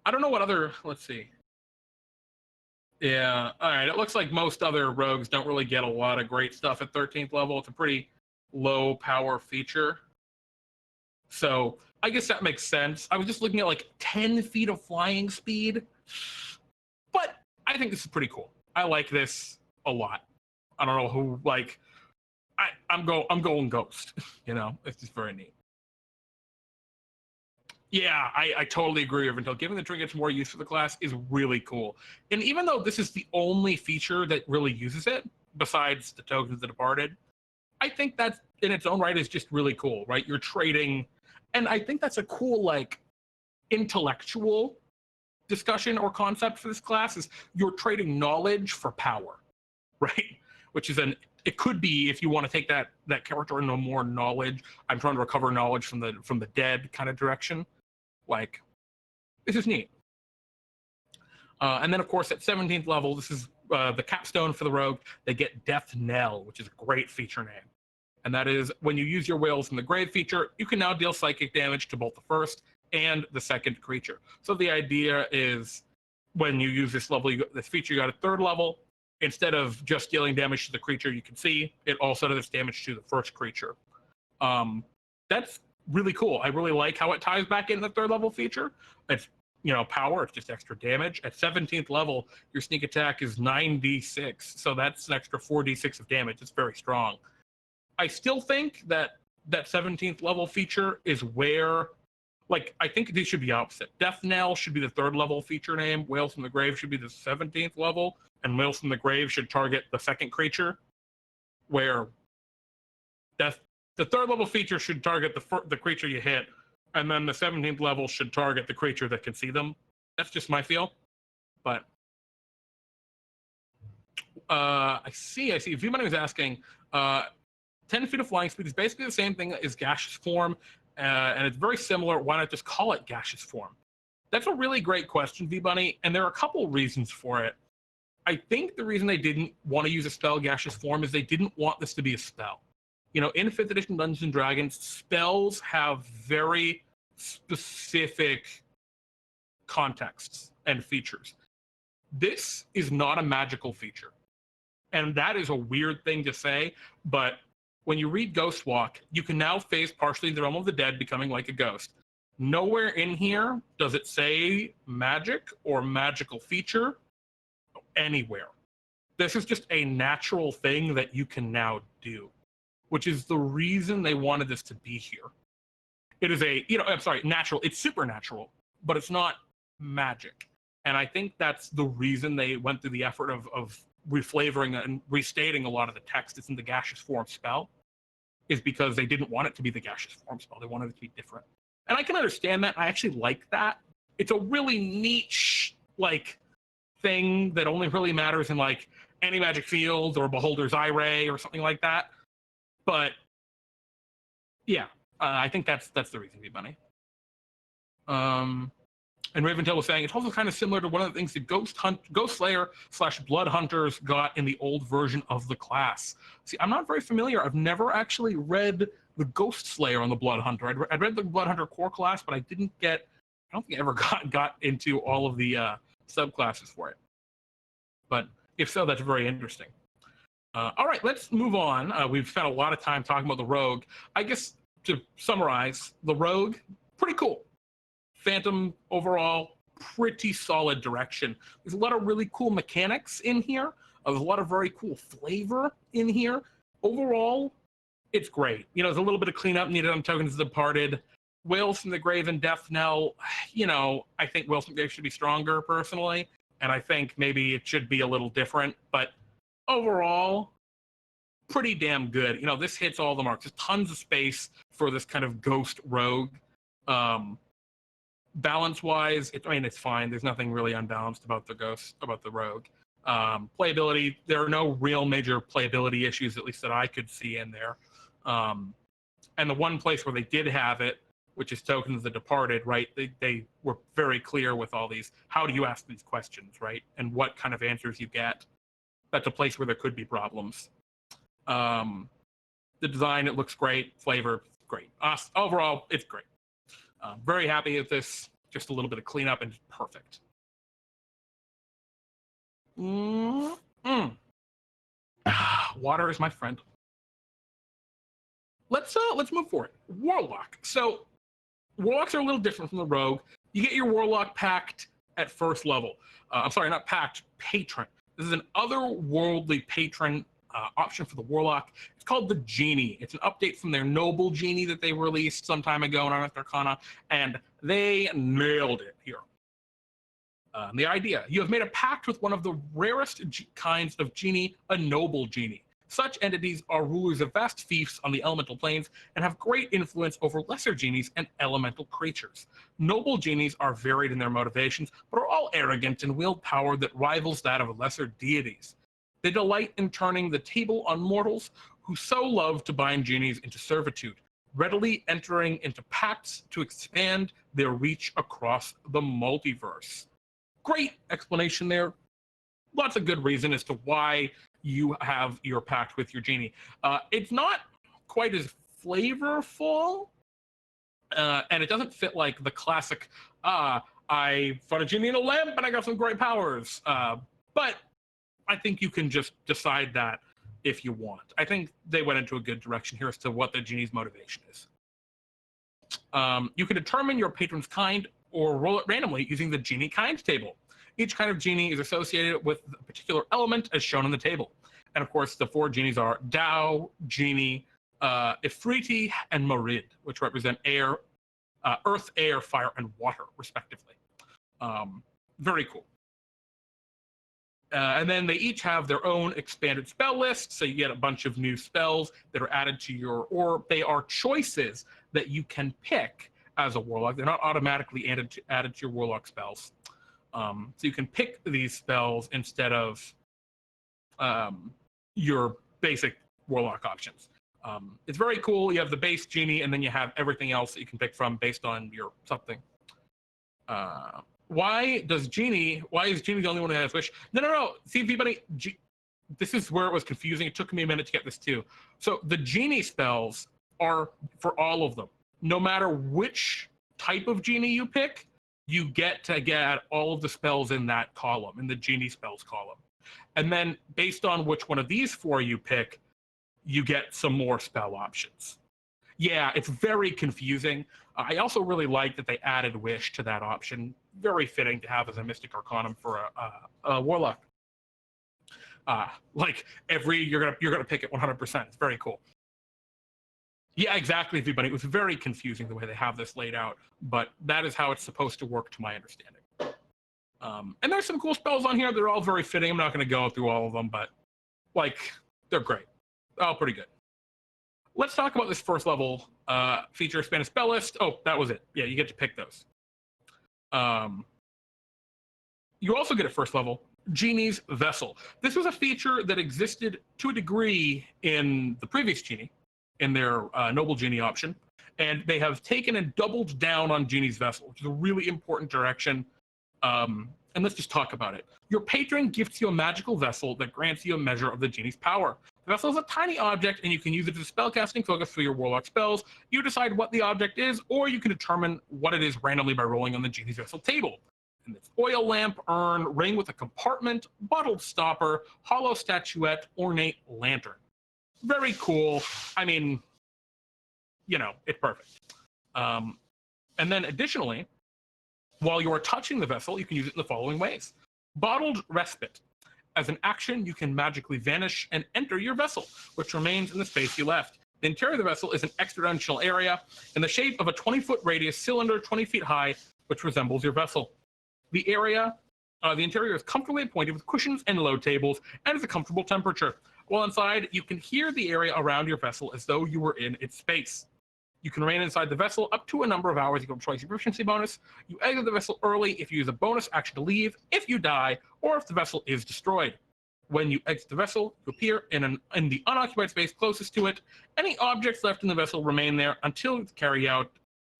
I don't know what other, let's see. Yeah, all right. It looks like most other rogues don't really get a lot of great stuff at 13th level. It's a pretty low power feature. So I guess that makes sense. I was just looking at like 10 feet of flying speed. But I think this is pretty cool. I like this a lot. I don't know who, like, I'm going Ghost. It's just very neat. Yeah, I totally agree with Intel. Giving the trinkets more use for the class is really cool. And even though this is the only feature that really uses it, besides the Tokens of the Departed, I think that in its own right is just really cool, right? You're trading, and I think that's a cool, like, intellectual discussion or concept for this class is you're trading knowledge for power, right? Which is it could be, if you want to take that character into more knowledge, I'm trying to recover knowledge from the dead kind of direction. Like, this is neat. And then, of course, at 17th level, this is the capstone for the rogue. They get Death Knell, which is a great feature name. And that is, when you use your Whales from the Grave feature, you can now deal psychic damage to both the first and the second creature. So the idea is, when you use this feature, you got a 3rd level. Instead of just dealing damage to the creature you can see, it also does damage to the first creature. That's really cool. I really like how it ties back into the 3rd level feature. It's, power, it's just extra damage. At 17th level, your sneak attack is 9d6, so that's an extra 4d6 of damage. It's very strong. I still think that 17th level feature is where, like, I think these should be opposite. Death Knell should be the 3rd level feature name. Whales from the Grave should be the 17th level. And Whales from the Grave should target the second creature, where the 3rd level feature should target the creature you hit, and then the 17th level should target the creature that can see them. That's just my feel. But I see. V-Money was asking, 10 feet of flying speed is basically the same thing as gaseous form, and it's very similar. Why not just call it gaseous form? That's a really great question, V-Bunny, and there are a couple reasons for it. I think the reason they didn't want to use a spell gaseous form is they didn't want this to be a spell. In 5th edition Dungeons and Dragons, spells have very specific contexts and features. This is not a magical feature. And that is a weird thing to say, but when you read Ghost Walk, you can now phase partially into the realm of the dead, becoming like a ghost. Nowhere in here does it say magic or magical feature anywhere. This is just a natural thing that you can now do, which is the reason they wanted this to be here. It is a, I'm sorry, natural. It's supernatural, but it's not magic. And I think that's the reason they went through the effort of reflavoring and restating a lot of the text that's in the gaseous form spell, is because they didn't want it to be the gaseous form spell. They wanted it to be different. And I can understand that. I actually like that. It's a really niche, thing that only really matters in, anti-magic fields or Beholder's Eye Ray or something like that. But, yeah, I think that's the reason, Bunny. And Raventail was saying it's also kind of similar to one of the things that Ghost Slayer / Blood Hunters got in the old version of the class. See, I'm not very familiar. I've never actually read the Ghost Slayer on the Blood Hunter. I'd read the Blood Hunter core class, but I don't think I ever got into all of the subclasses for it. But if so, that's very interesting. All right, let's move on. We've spent a lot of time talking about the Rogue. I guess to summarize, the Rogue, pretty cool. Phantom overall, pretty solid direction. There's a lot of really cool mechanics in here. There's a lot of very cool flavor in here. Overall, it's great. There's a little bit of cleanup needed on Tokens of the Departed. Whales from the Grave and Death Knell, I think Whales from the Grave should be stronger, personally. And I think maybe it should be a little different. But overall, pretty damn good. This hits all the marks. There's tons of space for this kind of ghost rogue. Balance-wise, it's fine. There's nothing really unbalanced about the rogue. Playability, there are no real major playability issues, at least that I could see in there. And the one place where they did have it, which is Tokens of the Departed, right? They were very clear with all these. How do you ask these questions, right? And what kind of answers you get. That's a place where there could be problems. The design, it looks great. Flavor, great. Overall, it's great. Very happy with this. Just a little bit of cleanup and perfect. Water is my friend. Let's move forward. Warlock. So Warlocks are a little different from the Rogue. You get your Warlock packed at first level. I'm sorry, not packed, patron. This is an otherworldly patron option for the Warlock. It's called the Genie. It's an update from their Noble Genie that they released some time ago in Unearthed Arcana, and they nailed it here. The idea, you have made a pact with one of the rarest kinds of Genie, a Noble Genie. Such entities are rulers of vast fiefs on the elemental planes and have great influence over lesser genies and elemental creatures. Noble genies are varied in their motivations, but are all arrogant and wield power that rivals that of lesser deities. They delight in turning the table on mortals who so love to bind genies into servitude, readily entering into pacts to expand their reach across the multiverse. Great explanation there. Lots of good reason as to why you have your pact with your genie. It's not quite as flavorful, and it doesn't fit like the classic, I found a genie in a lamp and I got some great powers. But I think you can just decide that if you want. I think they went into a good direction here as to what the genie's motivation is. You can determine your patron's kind or roll it randomly using the genie kind table. Each kind of genie is associated with a particular element as shown in the table. And of course, the four genies are Tao, Genie, Ifriti, and Marid, which represent air, earth, air, fire, and water, respectively. Very cool. And then they each have their own expanded spell list, so you get a bunch of new spells that are added to your, or they are choices that you can pick as a Warlock. They're not automatically added to your Warlock spells. So you can pick these spells instead of your basic Warlock options. It's very cool. You have the base Genie, and then you have everything else that you can pick from based on your something. Why is Genie the only one who has Wish? No. See, everybody, this is where it was confusing. It took me a minute to get this too. So the Genie spells are for all of them. No matter which type of Genie you pick, you get to get all of the spells in that column, in the Genie spells column. And then based on which one of these four you pick, you get some more spell options. Yeah, it's very confusing. I also really like that they added Wish to that option. Very fitting to have as a Mystic Arcanum for a Warlock. Like you're gonna pick it 100%. It's very cool. Yeah, exactly, everybody. It was very confusing the way they have this laid out, but that is how it's supposed to work, to my understanding. And there's some cool spells on here. They're all very fitting. I'm not going to go through all of them, but like they're great. All pretty good. Let's talk about this first level feature expanded spell list. Oh, that was it. Yeah, you get to pick those. You also get at first level Genie's Vessel. This was a feature that existed to a degree in the previous Genie, in their Noble Genie option, and they have taken and doubled down on Genie's Vessel, which is a really important direction. And let's just talk about it. Your patron gifts you a magical vessel that grants you a measure of the Genie's power. The vessel is a tiny object, and you can use it as a spellcasting focus for your Warlock spells. You decide what the object is, or you can determine what it is randomly by rolling on the Genie's Vessel table. And it's oil lamp, urn, ring with a compartment, bottled stopper, hollow statuette, ornate lantern. Very cool. I mean, you know, it's perfect. And then additionally, while you are touching the vessel, you can use it in the following ways. Bottled Respite. As an action, you can magically vanish and enter your vessel, which remains in the space you left. The interior of the vessel is an extra-dimensional area in the shape of a 20-foot radius cylinder 20 feet high, which resembles your vessel. The interior is comfortably appointed with cushions and load tables and is a comfortable temperature. While inside, you can hear the area around your vessel as though you were in its space. You can remain inside the vessel up to a number of hours. You can choose your proficiency bonus. You exit the vessel early if you use a bonus action to leave, if you die, or if the vessel is destroyed. When you exit the vessel, you appear in the unoccupied space closest to it. Any objects left in the vessel remain there until you carry out.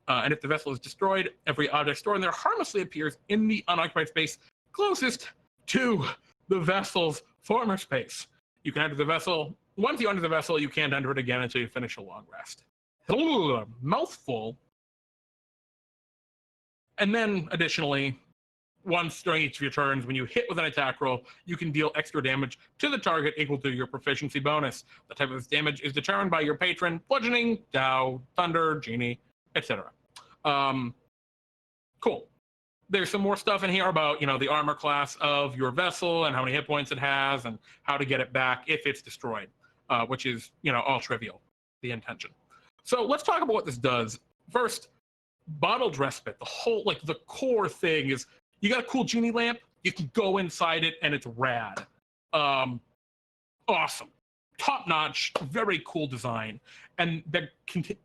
And if the vessel is destroyed, every object stored in there harmlessly appears in the unoccupied space closest to the vessel's former space. You can enter the vessel. Once you enter the vessel, you can't enter it again until you finish a long rest. Ooh, mouthful. And then additionally, once during each of your turns, when you hit with an attack roll, you can deal extra damage to the target equal to your proficiency bonus. The type of this damage is determined by your patron: bludgeoning, Tao, thunder, Genie, etc. Cool. There's some more stuff in here about, you know, the armor class of your vessel and how many hit points it has and how to get it back if it's destroyed, which is, you know, all trivial, the intention. So let's talk about what this does. First, bottled respite. The whole, like, the core thing is you got a cool Genie lamp, you can go inside it, and it's rad. Awesome. Top-notch, very cool design. And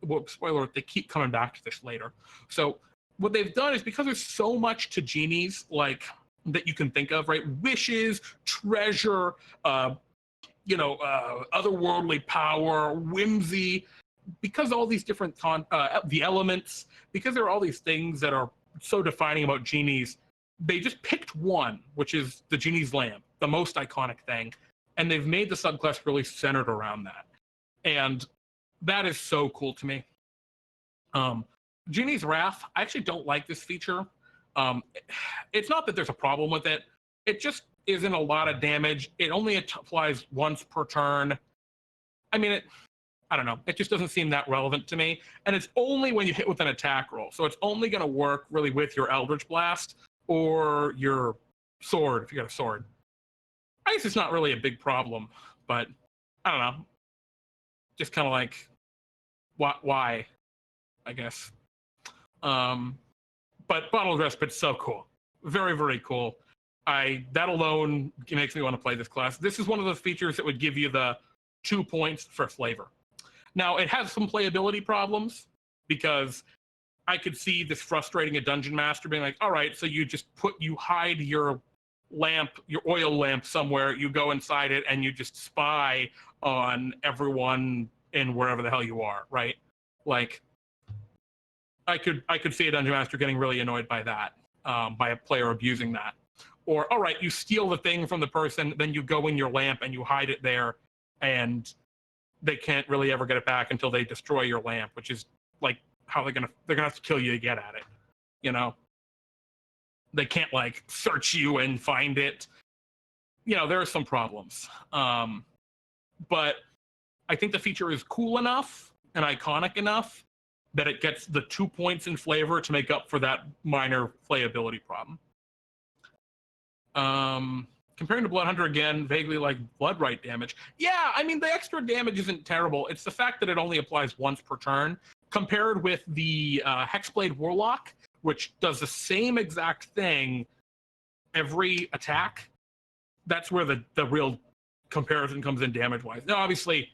well, spoiler alert, they keep coming back to this later. So what they've done is, because there's so much to Genies, like, that you can think of, right? Wishes, treasure, otherworldly power, whimsy, because all these different the elements, because there are all these things that are so defining about Genies, they just picked one, which is the Genie's lamp, the most iconic thing, and they've made the subclass really centered around that. And that is so cool to me. Genie's Wrath, I actually don't like this feature. It's not that there's a problem with it. It just isn't a lot of damage. It only applies once per turn. I mean, I don't know. It just doesn't seem that relevant to me. And it's only when you hit with an attack roll. So it's only going to work really with your Eldritch Blast or your sword, if you got a sword. I guess it's not really a big problem, but I don't know. Just kind of like, why, I guess. But Bottled Respite's so cool. Very, very cool. That alone makes me want to play this class. This is one of the features that would give you the 2 points for flavor. Now, it has some playability problems, because I could see this frustrating a dungeon master being like, all right, so you hide your lamp, your oil lamp somewhere, you go inside it, and you just spy on everyone in wherever the hell you are, right? Like, I could see a dungeon master getting really annoyed by that, by a player abusing that. Or, all right, you steal the thing from the person, then you go in your lamp and you hide it there, and they can't really ever get it back until they destroy your lamp, which is like how they're gonna have to kill you to get at it. You know, they can't like search you and find it. You know, there are some problems. But I think the feature is cool enough and iconic enough that it gets the 2 points in flavor to make up for that minor playability problem. Comparing to Blood Hunter again, vaguely like Blood Right damage. Yeah, I mean, the extra damage isn't terrible. It's the fact that it only applies once per turn, compared with the Hexblade Warlock, which does the same exact thing every attack. That's where the real comparison comes in damage-wise. Now, obviously,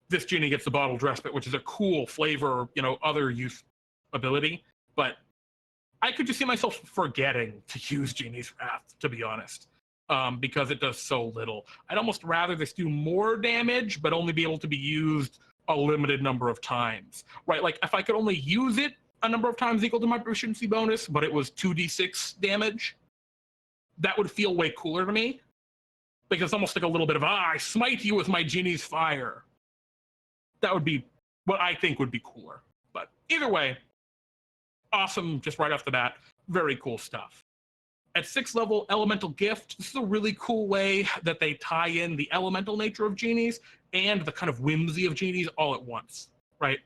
this Genie gets the Bottled Respite, which is a cool flavor, other use ability, but I could just see myself forgetting to use Genie's Wrath, to be honest, because it does so little. I'd almost rather this do more damage, but only be able to be used a limited number of times, right? Like, if I could only use it a number of times equal to my proficiency bonus, but it was 2d6 damage, that would feel way cooler to me, because it's almost like a little bit of, I smite you with my Genie's Fire. That would be what I think would be cooler. But either way, awesome, just right off the bat, very cool stuff. At 6th level, Elemental Gift. This is a really cool way that they tie in the elemental nature of Genies and the kind of whimsy of Genies all at once, right?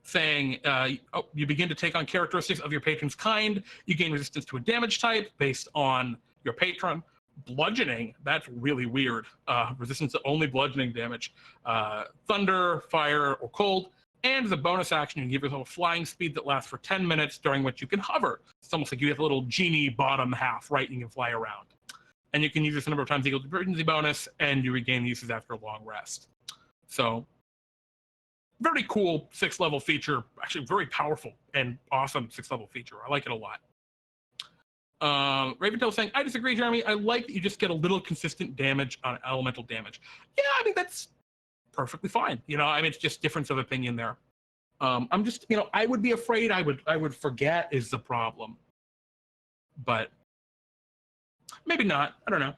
Saying, you begin to take on characteristics of your patron's kind. You gain resistance to a damage type based on your patron. Bludgeoning, that's really weird. Resistance to only bludgeoning damage. Thunder, fire, or cold. And as a bonus action, you can give yourself a flying speed that lasts for 10 minutes, during which you can hover. It's almost like you have a little Genie bottom half, right? And you can fly around. And you can use this a number of times equal to proficiency bonus, and you regain uses after a long rest. So, very cool 6th level feature. Actually, very powerful and awesome 6th level feature. I like it a lot. Raventail saying, I disagree, Jeremy. I like that you just get a little consistent damage on elemental damage. Yeah, I mean, that's perfectly fine. I mean, it's just difference of opinion there. I'm just, I would be afraid I would forget is the problem. But maybe not. I don't know.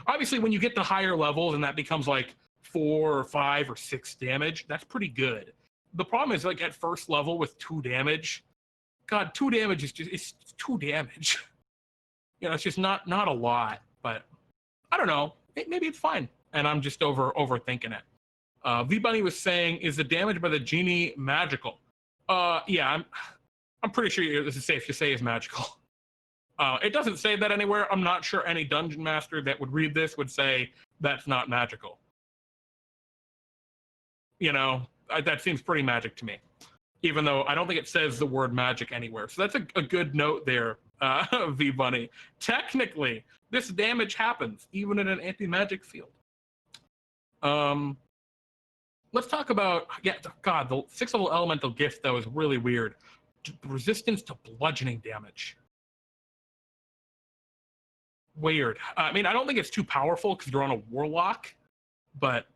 Obviously, when you get to higher levels and that becomes like 4 or 5 or 6 damage, that's pretty good. The problem is, like, at first level with 2 damage, God, 2 damage is just, it's 2 damage. It's just not a lot, but I don't know. Maybe it's fine. And I'm just overthinking it. V-Bunny was saying, is the damage by the Genie magical? Yeah, I'm pretty sure this is safe to say is magical. It doesn't say that anywhere. I'm not sure any dungeon master that would read this would say that's not magical. That seems pretty magic to me, even though I don't think it says the word magic anywhere. So that's a good note there, V-Bunny. Technically, this damage happens even in an anti-magic field. Let's talk about, God, the 6th level elemental gift, though, is really weird. Resistance to bludgeoning damage. Weird. I mean, I don't think it's too powerful because you're on a warlock, but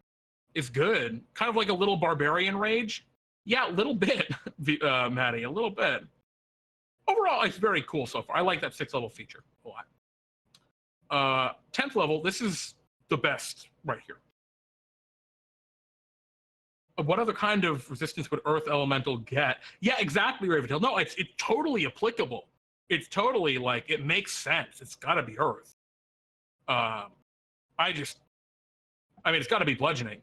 it's good. Kind of like a little barbarian rage. Yeah, a little bit, Maddie, a little bit. Overall, it's very cool so far. I like that 6th level feature a lot. 10th level, this is the best right here. What other kind of resistance would Earth Elemental get? Yeah, exactly, Raventail. No, it's totally applicable. It's totally, like, it makes sense. It's got to be Earth. I mean, it's got to be bludgeoning.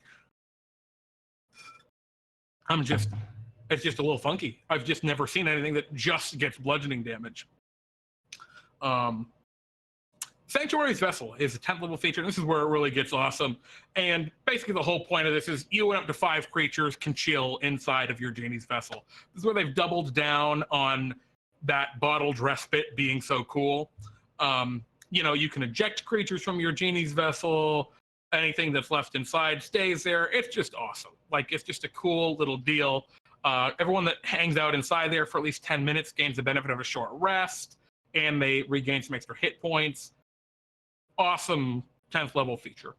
It's just a little funky. I've just never seen anything that just gets bludgeoning damage. Sanctuary's Vessel is a 10th level feature. This is where it really gets awesome. And basically the whole point of this is you and up to 5 creatures can chill inside of your Genie's Vessel. This is where they've doubled down on that Bottled Respite being so cool. You can eject creatures from your Genie's Vessel. Anything that's left inside stays there. It's just awesome. Like, it's just a cool little deal. Everyone that hangs out inside there for at least 10 minutes gains the benefit of a short rest, and they regain some extra hit points. Awesome 10th level feature.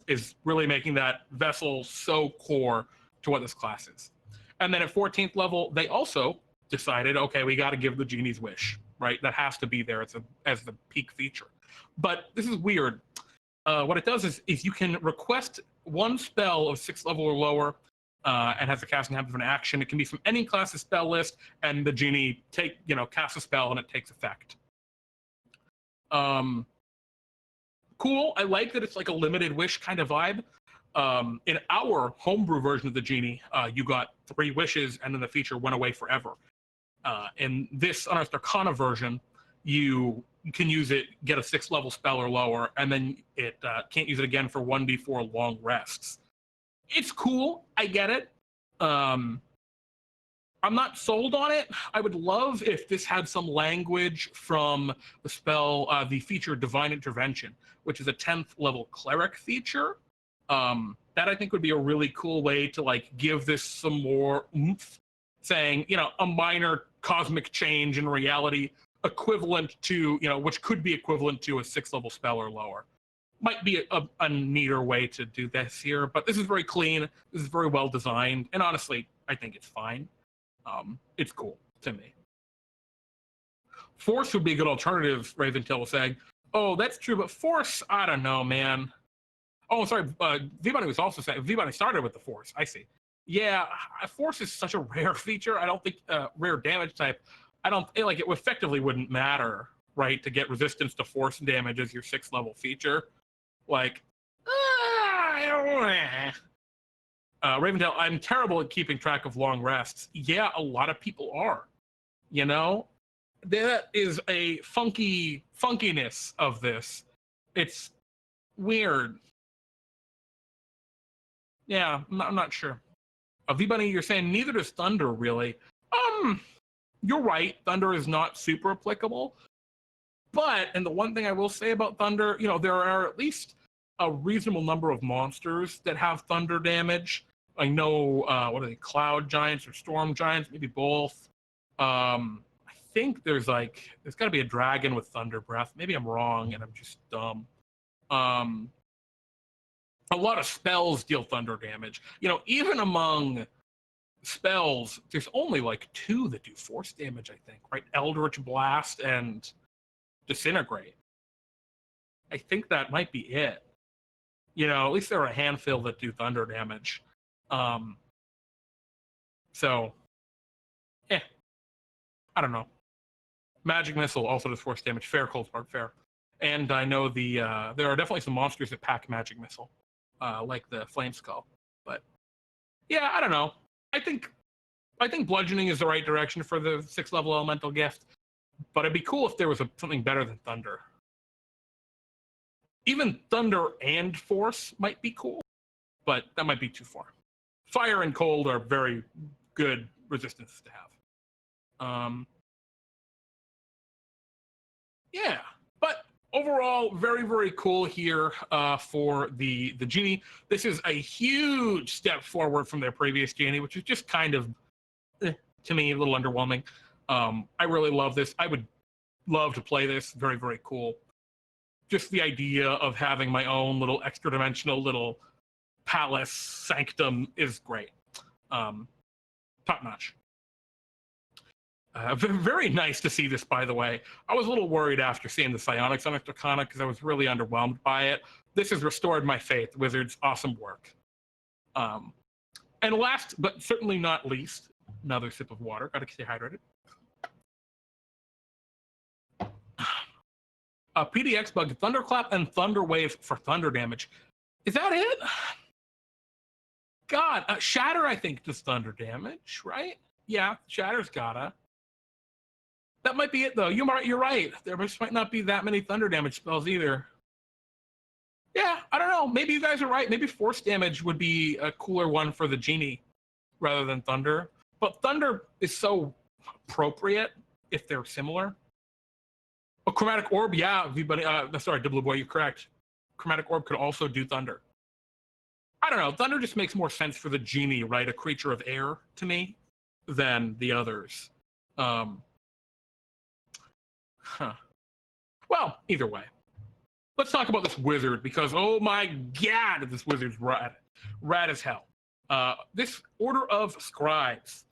Is really making that vessel so core to what this class is. And then at 14th level, they also decided, okay, we got to give the Genie's Wish, right? That has to be there as the peak feature. But this is weird. What it does is you can request one spell of 6th level or lower, and has the casting habit of an action. It can be from any class's spell list, and the Genie casts a spell and it takes effect. cool. I like that it's like a limited wish kind of vibe. In our homebrew version of the Genie, you got 3 wishes, and then the feature went away forever. In this Unearthed Arcana version, you can use it, get a 6th level spell or lower, and then it can't use it again for 1d4 long rests. It's cool. I get it. I'm not sold on it. I would love if this had some language from the spell, the feature Divine Intervention, which is a 10th level cleric feature. That I think would be a really cool way to like give this some more oomph, saying, you know, a minor cosmic change in reality equivalent to, you know, which could be equivalent to a 6th level spell or lower. Might be a neater way to do this here, but this is very clean. This is very well designed, and honestly, I think it's fine. It's cool to me. Force would be a good alternative, Raventail was saying. Oh, that's true, but Force, I don't know, man. Oh, sorry, V-Bunny was also saying, V-Bunny started with the Force, I see. Yeah, Force is such a rare feature. I don't think, rare damage type, I don't, like, it effectively wouldn't matter, right, to get resistance to Force damage as your 6th level feature. Like, Raventail, I'm terrible at keeping track of long rests. Yeah, a lot of people are. You know, that is a funkiness of this. It's weird. Yeah, I'm not sure. V-Bunny, you're saying neither does Thunder, really. You're right. Thunder is not super applicable. But, and the one thing I will say about Thunder, you know, there are at least a reasonable number of monsters that have Thunder damage. I know, what are they, Cloud Giants or Storm Giants, maybe both. I think there's got to be a dragon with Thunder Breath. Maybe I'm wrong and I'm just dumb. A lot of spells deal Thunder damage. You know, even among spells, there's only like 2 that do Force damage, I think, right? Eldritch Blast and Disintegrate. I think that might be it. You know, at least there are a handful that do Thunder damage. So, I don't know. Magic Missile also does Force damage. Fair, Coldspard, fair. And I know there are definitely some monsters that pack Magic Missile, like the Flame Skull. But yeah, I don't know. I think bludgeoning is the right direction for the 6th level elemental gift, but it'd be cool if there was something better than Thunder. Even Thunder and Force might be cool, but that might be too far. Fire and Cold are very good resistances to have. Yeah, but overall, very, very cool here for the Genie. This is a huge step forward from their previous Genie, which is just kind of, to me, a little underwhelming. I really love this. I would love to play this. Very, very cool. Just the idea of having my own little extra dimensional little palace sanctum is great. Top notch. Very nice to see this, by the way. I was a little worried after seeing the Psionics on Arcana because I was really underwhelmed by it. This has restored my faith. Wizards, awesome work. And last, but certainly not least, another sip of water. Gotta stay hydrated. PDX bug, Thunderclap and Thunderwave for thunder damage. Is that it? God, Shatter, I think, does thunder damage, right? Yeah, Shatter's gotta. That might be it, though. You're right. There just might not be that many thunder damage spells either. Yeah, I don't know. Maybe you guys are right. Maybe Force damage would be a cooler one for the Genie rather than Thunder. But Thunder is so appropriate if they're similar. A Chromatic Orb, yeah, everybody. Sorry, Dibble Boy, you're correct. Chromatic Orb could also do Thunder. I don't know. Thunder just makes more sense for the Genie, right? A creature of air to me than the others. Well, either way. Let's talk about this wizard because, oh my God, this wizard's rad. Rad as hell. This Order of Scribes.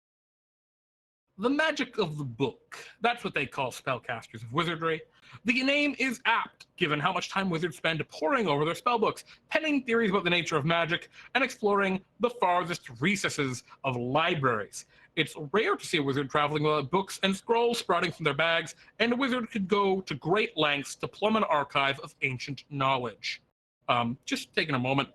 The magic of the book. That's what they call spellcasters of wizardry. The name is apt, given how much time wizards spend poring over their spellbooks, penning theories about the nature of magic, and exploring the farthest recesses of libraries. It's rare to see a wizard traveling without books and scrolls sprouting from their bags, and a wizard could go to great lengths to plumb an archive of ancient knowledge. Just taking a moment.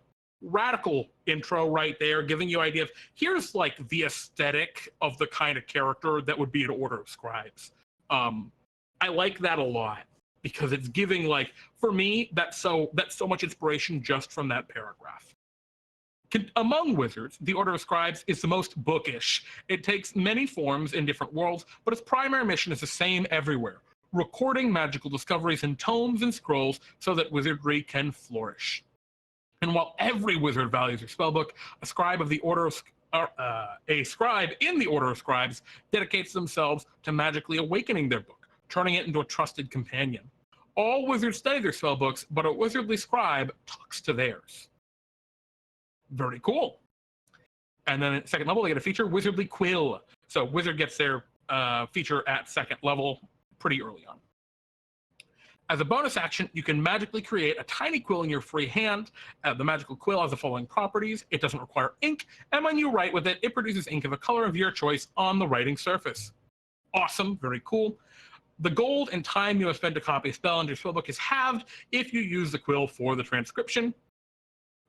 Radical intro right there, giving you an idea of here's like the aesthetic of the kind of character that would be an Order of Scribes. I like that a lot because it's giving, like, for me, that's so much inspiration just from that paragraph. Among wizards, the Order of Scribes is the most bookish. It takes many forms in different worlds, but its primary mission is the same everywhere: recording magical discoveries in tomes and scrolls so that wizardry can flourish. And while every wizard values their spellbook, a scribe in the Order of Scribes dedicates themselves to magically awakening their book, turning it into a trusted companion. All wizards study their spellbooks, but a wizardly scribe talks to theirs. Very cool. And then at second level, they get a feature, Wizardly Quill. So wizard gets their feature at second level pretty early on. As a bonus action, you can magically create a tiny quill in your free hand. The magical quill has the following properties. It doesn't require ink, and when you write with it, it produces ink of a color of your choice on the writing surface. Awesome, very cool. The gold and time you have spent to copy a spell into your spellbook is halved if you use the quill for the transcription.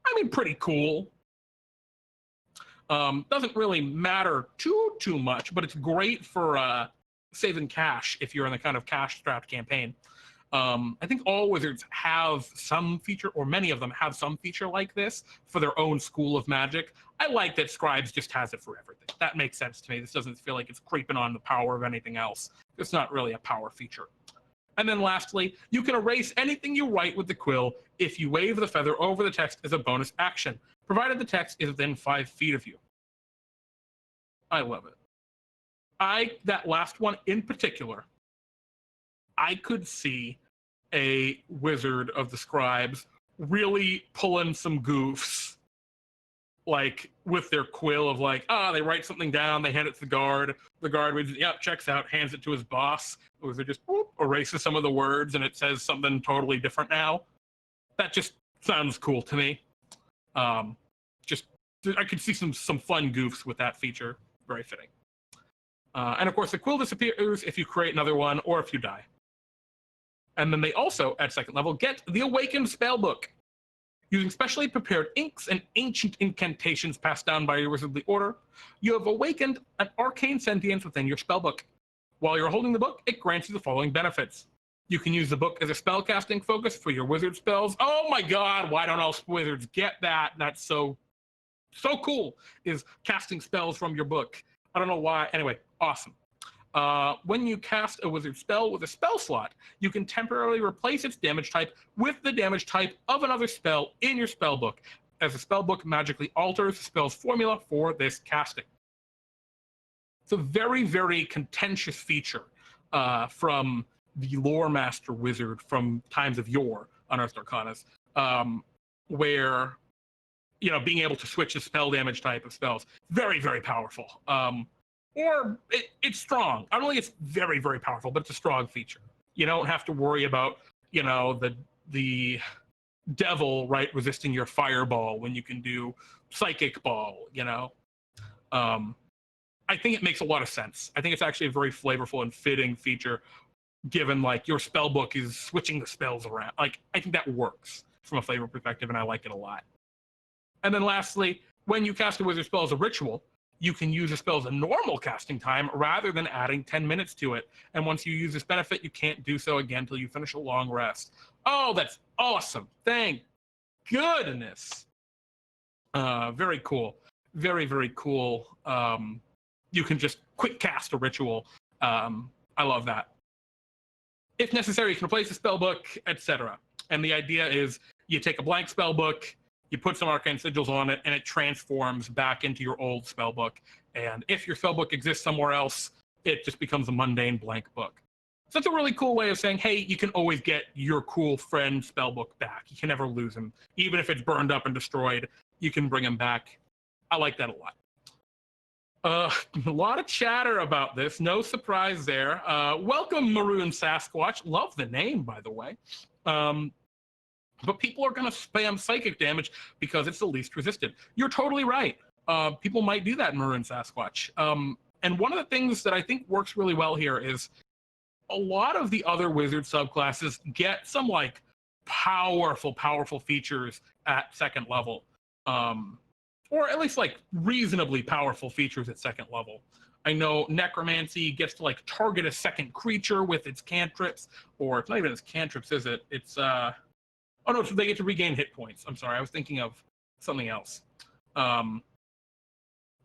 I mean, pretty cool. Doesn't really matter too much, but it's great for saving cash if you're in the kind of cash-strapped campaign. I think all wizards have some feature, or many of them have some feature like this for their own school of magic. I like that Scribes just has it for everything. That makes sense to me. This doesn't feel like it's creeping on the power of anything else. It's not really a power feature. And then lastly, you can erase anything you write with the quill if you wave the feather over the text as a bonus action, provided the text is within 5 feet of you. I love it. That last one in particular, I could see a wizard of the Scribes really pulling some goofs, like with their quill of like, they write something down, they hand it to the guard reads it, yep, checks out, hands it to his boss. The wizard just erases some of the words and it says something totally different now. That just sounds cool to me. I could see some fun goofs with that feature. Very fitting. And of course, the quill disappears if you create another one or if you die. And then they also, at second level, get the Awakened Spellbook. Using specially prepared inks and ancient incantations passed down by your wizardly order, you have awakened an arcane sentience within your spellbook. While you're holding the book, it grants you the following benefits. You can use the book as a spellcasting focus for your wizard spells. Oh my god, why don't all wizards get that? That's so cool, is casting spells from your book. I don't know why. Anyway, awesome. When you cast a wizard spell with a spell slot, you can temporarily replace its damage type with the damage type of another spell in your spellbook, as the spellbook magically alters the spell's formula for this casting. It's a very, very contentious feature from the lore master wizard from times of yore, Unearthed Arcanas, where, being able to switch the spell damage type of spells, very, very powerful. Or it's strong. I don't think it's very, very powerful, but it's a strong feature. You don't have to worry about, the devil, right, resisting your fireball when you can do psychic ball, I think it makes a lot of sense. I think it's actually a very flavorful and fitting feature, given, like, your spell book is switching the spells around. Like, I think that works from a flavor perspective, and I like it a lot. And then lastly, when you cast a wizard spell as a ritual, you can use a spell as a normal casting time rather than adding 10 minutes to it. And once you use this benefit, you can't do so again until you finish a long rest. Oh, that's awesome. Thank goodness. Very cool. Very, very cool. You can just quick cast a ritual. I love that. If necessary, you can replace the spell book, etc. And the idea is you take a blank spell book, you put some arcane sigils on it, and it transforms back into your old spellbook. And if your spellbook exists somewhere else, it just becomes a mundane blank book. So it's a really cool way of saying, hey, you can always get your cool friend spellbook back. You can never lose him. Even if it's burned up and destroyed, you can bring him back. I like that a lot. A lot of chatter about this. No surprise there. Welcome, Maroon Sasquatch. Love the name, by the way. But people are going to spam psychic damage because it's the least resisted. You're totally right. People might do that in Maroon Sasquatch. And one of the things that I think works really well here is a lot of the other wizard subclasses get some like powerful features at second level. Or at least like reasonably powerful features at second level. I know Necromancy gets to like target a second creature with its cantrips, or it's not even its cantrips, is it? It's oh no, they get to regain hit points. I'm sorry, I was thinking of something else.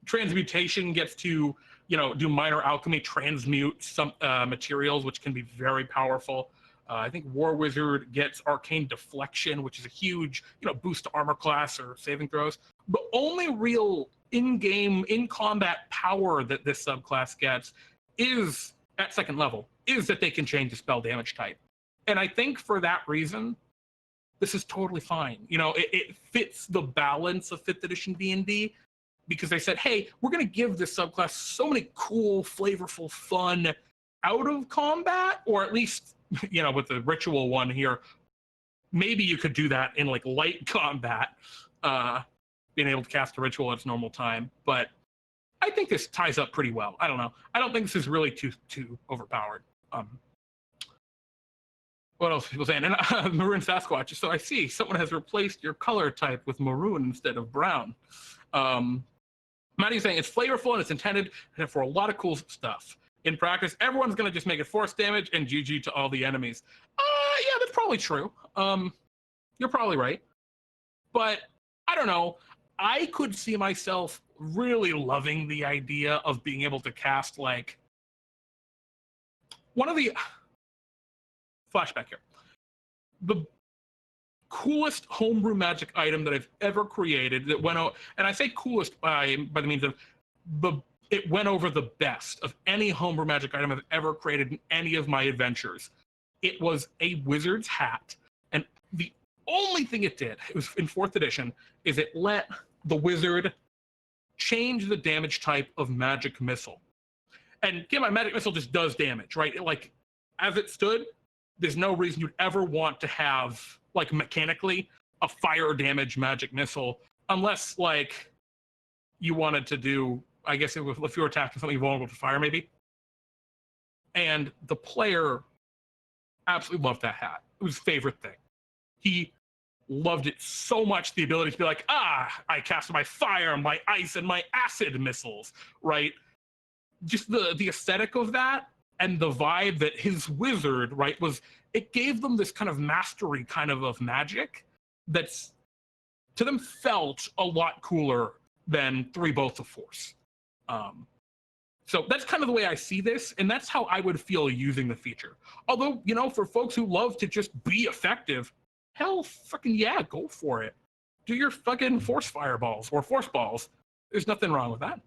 Transmutation gets to, do minor alchemy, transmute some materials, which can be very powerful. I think War Wizard gets Arcane Deflection, which is a huge, boost to armor class or saving throws. The only real in-game, in-combat power that this subclass gets is, at second level, is that they can change the spell damage type. And I think for that reason, this is totally fine. It fits the balance of 5th edition D&D, because they said, hey, we're going to give this subclass so many cool, flavorful, fun out of combat, or at least, with the ritual one here, maybe you could do that in like light combat, being able to cast a ritual at its normal time. But I think this ties up pretty well. I don't know. I don't think this is really too overpowered. What else are people saying? And Maroon Sasquatch. So I see someone has replaced your color type with maroon instead of brown. Maddie's saying it's flavorful and it's intended for a lot of cool stuff. In practice, everyone's going to just make it force damage and GG to all the enemies. Yeah, that's probably true. You're probably right. But I don't know. I could see myself really loving the idea of being able to cast like one of the flashback here. The coolest homebrew magic item that I've ever created that went out, and I say coolest by the means of it went over the best of any homebrew magic item I've ever created in any of my adventures. It was a wizard's hat, and the only thing it did, it was in 4th edition, is it let the wizard change the damage type of magic missile. And again, my magic missile just does damage, right? As it stood, there's no reason you'd ever want to have, like, mechanically, a fire damage magic missile, unless, like, you wanted to do, I guess, if you were attacking something vulnerable to fire, maybe. And the player absolutely loved that hat. It was his favorite thing. He loved it so much, the ability to be like, I cast my fire, my ice, and my acid missiles, right? Just the aesthetic of that and the vibe that his wizard, right, it gave them this kind of mastery kind of magic that's, to them, felt a lot cooler than 3 bolts of force. So that's kind of the way I see this, and that's how I would feel using the feature. Although, for folks who love to just be effective, hell fucking yeah, go for it. Do your fucking force fireballs or force balls. There's nothing wrong with that.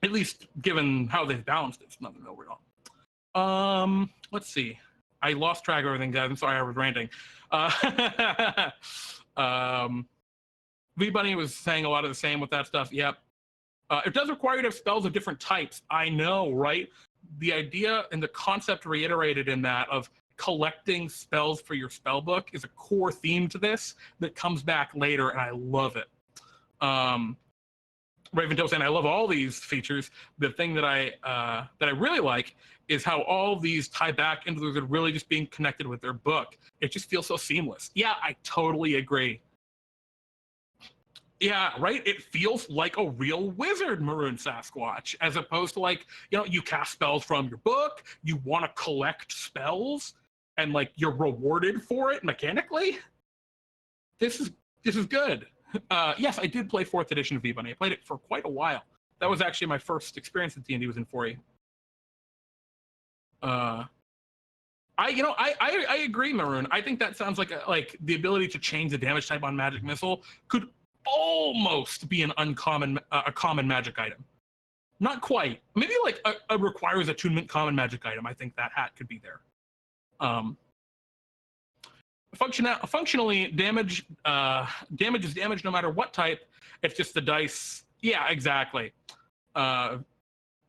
At least given how they've balanced it, it's nothing over at all. Let's see. I lost track of everything, guys. I'm sorry I was ranting. V-Bunny was saying a lot of the same with that stuff. Yep. It does require you to have spells of different types. I know, right? The idea and the concept reiterated in that of collecting spells for your spell book is a core theme to this that comes back later, and I love it. Raventoe saying, I love all these features. The thing that I really like is how all these tie back into the really just being connected with their book. It just feels so seamless. Yeah, I totally agree. Yeah, right? It feels like a real wizard, Maroon Sasquatch, as opposed to like, you cast spells from your book, you want to collect spells, and like you're rewarded for it mechanically. This is good. Yes, I did play 4th edition of V-Bunny. I played it for quite a while. That was actually my first experience with D&D was in 4E. I agree, Maroon. I think that sounds like the ability to change the damage type on Magic Missile could almost be a common magic item. Not quite. Maybe like a requires attunement common magic item. I think that hat could be there. Functionally, damage is damage no matter what type. It's just the dice. Yeah, exactly.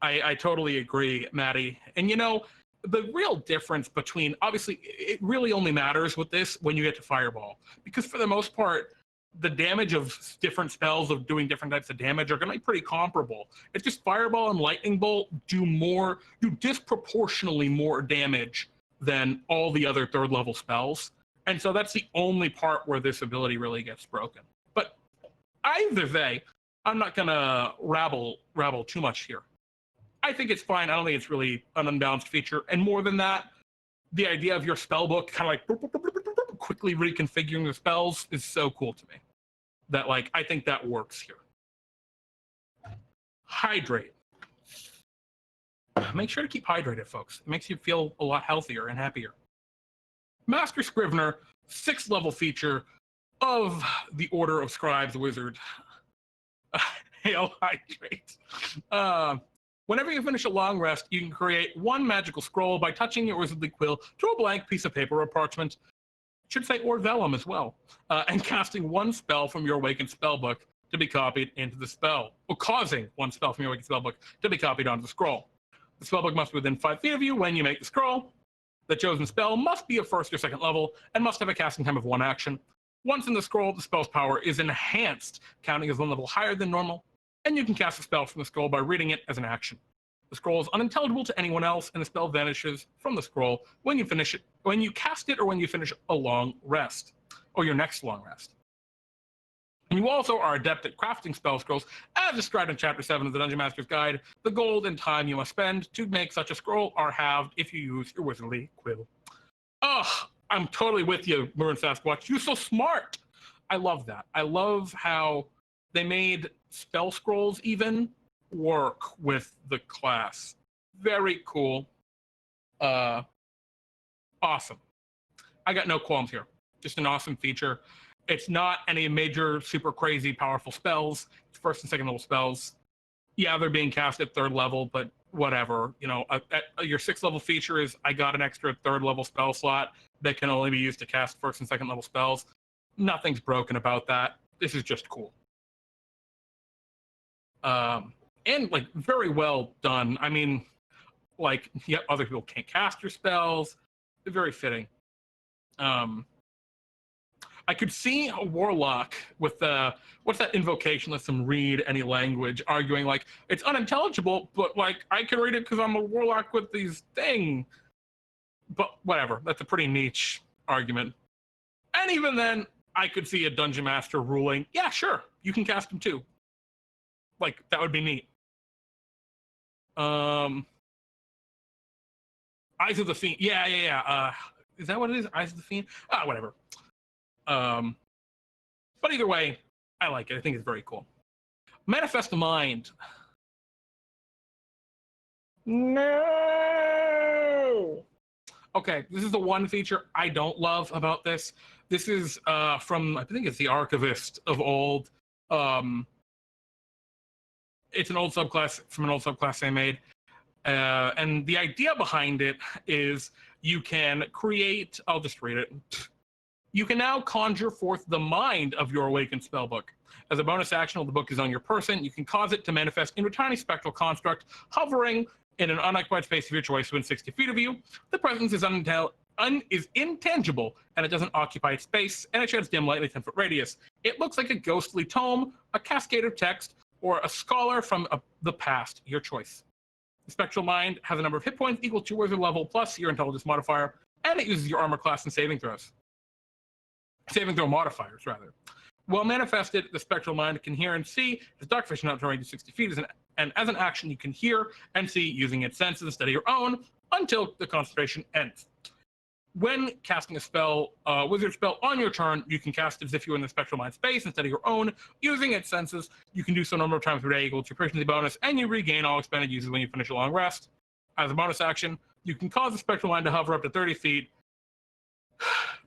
I totally agree, Maddie. And you know, the real difference between, obviously, it really only matters with this when you get to Fireball, because for the most part, the damage of different spells of doing different types of damage are going to be pretty comparable. It's just Fireball and Lightning Bolt do disproportionately more damage than all the other third level spells. And so that's the only part where this ability really gets broken. But either way, I'm not going to rabble too much here. I think it's fine. I don't think it's really an unbalanced feature. And more than that, the idea of your spell book kind of like quickly reconfiguring the spells is so cool to me. That, like, I think that works here. Hydrate. Make sure to keep hydrated, folks. It makes you feel a lot healthier and happier. Master Scrivener, 6th level feature of the Order of Scribes Wizard. Hail Hydrate. Whenever you finish a long rest, you can create 1 magical scroll by touching your wizardly quill to a blank piece of paper or parchment. Should say or vellum as well, and casting 1 spell from your awakened spellbook to be copied into the spell, or causing 1 spell from your awakened spellbook to be copied onto the scroll. The spellbook must be within 5 feet of you when you make the scroll. The chosen spell must be of 1st or 2nd level and must have a casting time of 1 action. Once in the scroll, the spell's power is enhanced, counting as 1 level higher than normal, and you can cast a spell from the scroll by reading it as an action. The scroll is unintelligible to anyone else, and the spell vanishes from the scroll when you finish it, when you cast it, or when you finish a long rest, or your next long rest. And you also are adept at crafting spell scrolls, as described in Chapter 7 of the Dungeon Master's Guide. The gold and time you must spend to make such a scroll are halved if you use your wizardly quill. Ugh, I'm totally with you, Maroon Sasquatch. You're so smart. I love that. I love how they made spell scrolls even work with the class. Very cool. Awesome. I got no qualms here. Just an awesome feature. It's not any major, super crazy, powerful spells. It's 1st and 2nd level spells. Yeah, they're being cast at 3rd level, but whatever. You know, your 6th level feature is I got an extra 3rd level spell slot that can only be used to cast 1st and 2nd level spells. Nothing's broken about that. This is just cool. And, like, very well done. I mean, like, yeah, other people can't cast your spells. They're very fitting. I could see a Warlock with the, what's that invocation, lets them read any language, arguing, like, it's unintelligible, but, like, I can read it because I'm a Warlock with these thing. But whatever, that's a pretty niche argument. And even then, I could see a Dungeon Master ruling, yeah, sure, you can cast them too. Like, that would be neat. Eyes of the Fiend. Yeah. Is that what it is? Eyes of the Fiend? Whatever. But either way, I like it. I think it's very cool. Manifest the Mind. No! Okay, this is the one feature I don't love about this. This is from, I think it's the Archivist of old. It's an old subclass from an old subclass they made. And the idea behind it is you can create, I'll just read it. You can now conjure forth the mind of your awakened spellbook. As a bonus action, while the book is on your person, you can cause it to manifest into a tiny spectral construct hovering in an unoccupied space of your choice within 60 feet of you. The presence is intangible, and it doesn't occupy space, and it sheds dim light in a 10-foot radius. It looks like a ghostly tome, a cascade of text, or a scholar from the past, your choice. The Spectral Mind has a number of hit points equal to your wizard level plus your intelligence modifier, and it uses your armor class and saving throws. Saving throw modifiers, rather. While manifested, the Spectral Mind can hear and see as dark vision out to range of 60 feet, and as an action, you can hear and see using its senses instead of your own until the concentration ends. When casting a spell, wizard spell on your turn, you can cast it as if you were in the Spectral Mind space instead of your own, using its senses. You can do so a number of times per day equal to your proficiency bonus, and you regain all expended uses when you finish a long rest. As a bonus action, you can cause the Spectral Mind to hover up to 30 feet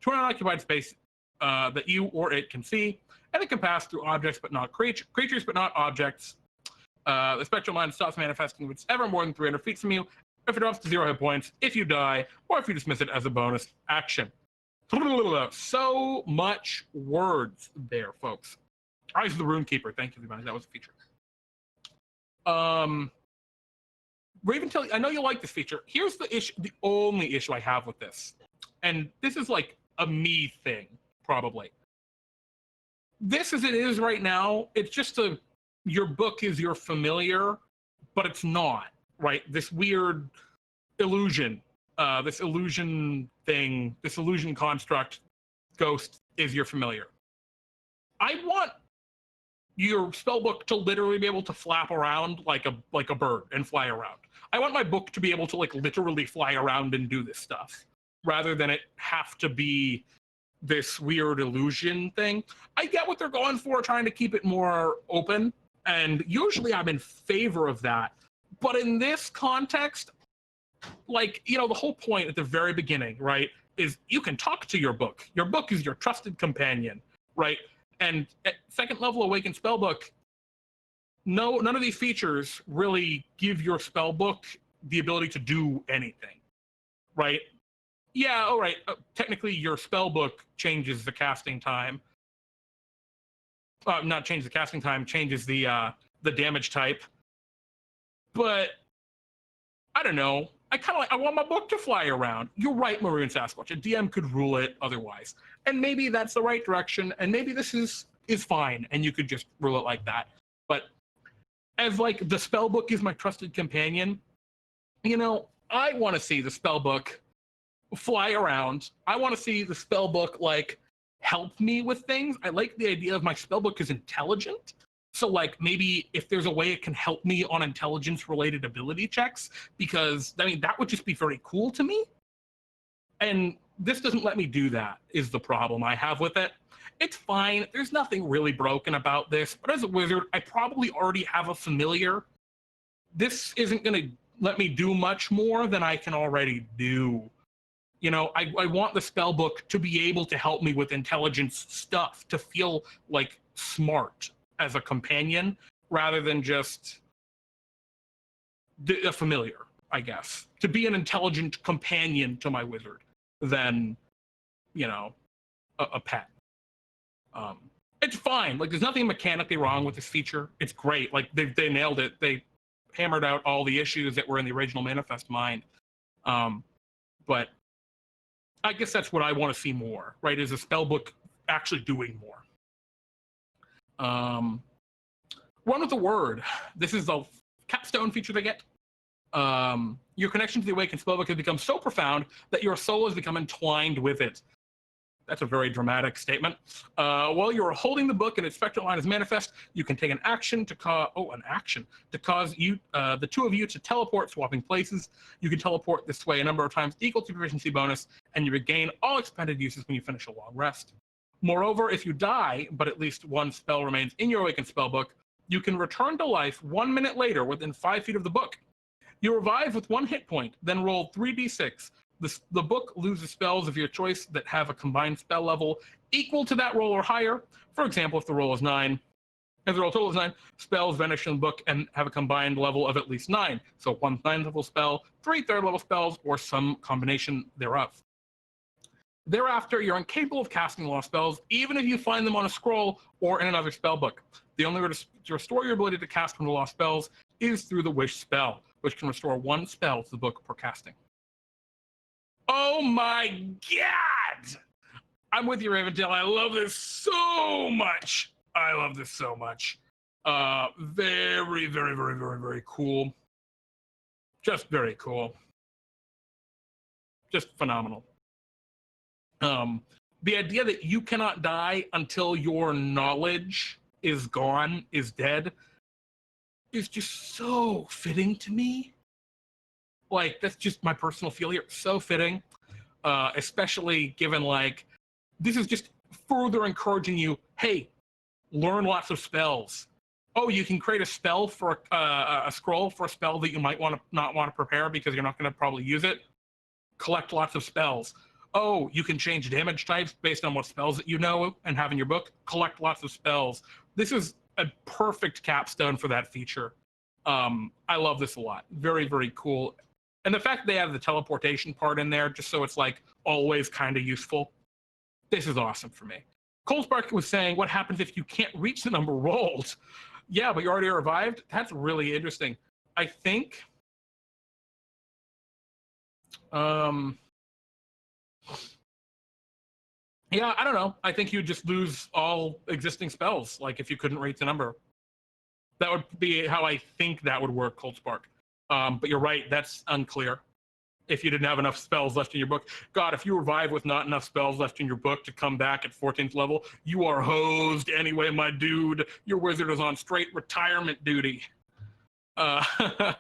to an unoccupied space that you or it can see, and it can pass through objects but not creatures but not objects. The Spectral Mind stops manifesting if it's ever more than 300 feet from you, if it drops to 0 hit points, if you die, or if you dismiss it as a bonus action. So much words there, folks. Eyes of the Runekeeper. Thank you, everybody. That was a feature. Um, Raventel, I know you like this feature. Here's the issue, the only issue I have with this. And this is like a me thing, probably. This as it is right now, it's just your book is your familiar, but it's not, right? This weird illusion, this illusion thing, this illusion construct, ghost is your familiar. I want your spellbook to literally be able to flap around like a bird and fly around. I want my book to be able to like literally fly around and do this stuff, rather than it have to be this weird illusion thing. I get what they're going for, trying to keep it more open, and usually I'm in favor of that. But in this context, like, you know, the whole point at the very beginning, right, is you can talk to your book. Your book is your trusted companion, right? And at second level Awakened Spellbook, none of these features really give your spellbook the ability to do anything, right? Yeah, all right. Technically, your spellbook changes the casting time. Not change the casting time, changes the damage type. But I don't know. I want my book to fly around. You're right, Maroon Sasquatch. A DM could rule it otherwise, and maybe that's the right direction. And maybe this is fine, and you could just rule it like that. But as like the spellbook is my trusted companion, you know, I want to see the spellbook fly around. I want to see the spellbook like help me with things. I like the idea of my spellbook is intelligent. So like maybe if there's a way it can help me on intelligence related ability checks, because I mean that would just be very cool to me. And this doesn't let me do that is the problem I have with it. It's fine. There's nothing really broken about this, but as a wizard, I probably already have a familiar. This isn't going to let me do much more than I can already do. You know, I want the spellbook to be able to help me with intelligence stuff, to feel like smart as a companion rather than just a familiar, I guess. To be an intelligent companion to my wizard than, you know, a pet. It's fine. Like, there's nothing mechanically wrong with this feature. It's great. Like, they nailed it. They hammered out all the issues that were in the original Manifest mind. But I guess that's what I want to see more, right? Is a spellbook actually doing more. Run with the word. This is the capstone feature they get. Your connection to the Awakened Spellbook has become so profound that your soul has become entwined with it. That's a very dramatic statement. While you're holding the book and its spectral line is manifest, you can take an action to cause you, the two of you, to teleport, swapping places. You can teleport this way a number of times equal to proficiency bonus, and you regain all expended uses when you finish a long rest. Moreover, if you die, but at least one spell remains in your Awakened Spellbook, you can return to life 1 minute later within 5 feet of the book. You revive with 1 hit point, then roll 3d6. The book loses spells of your choice that have a combined spell level equal to that roll or higher. For example, if the roll is 9, if the roll total is 9, spells vanish from the book and have a combined level of at least 9. So 1 9th level spell, 3 3rd level spells, or some combination thereof. Thereafter, you're incapable of casting lost spells, even if you find them on a scroll or in another spell book. The only way to restore your ability to cast from the lost spells is through the Wish spell, which can restore 1 spell to the book per casting. Oh my god! I'm with you, Ravendale. I love this so much. I love this so much. Very, very, very, very, very cool. Just very cool. Just phenomenal. The idea that you cannot die until your knowledge is gone, is dead, is just so fitting to me. Like, that's just my personal feel here. So fitting, especially given, like, this is just further encouraging you, hey, learn lots of spells. Oh, you can create a spell for a scroll for a spell that you might not want to prepare because you're not going to probably use it. Collect lots of spells. Oh, you can change damage types based on what spells that you know and have in your book. Collect lots of spells. This is a perfect capstone for that feature. I love this a lot. Very, very cool. And the fact they have the teleportation part in there, just so it's like always kind of useful. This is awesome for me. Colespark was saying, what happens if you can't reach the number rolled? Yeah, but you already revived? That's really interesting. I think yeah, I don't know. I think you'd just lose all existing spells, like if you couldn't reach the number. That would be how I think that would work, Cold Spark. But you're right, that's unclear. If you didn't have enough spells left in your book. God, if you revive with not enough spells left in your book to come back at 14th level, you are hosed anyway, my dude. Your wizard is on straight retirement duty. Mm-hmm.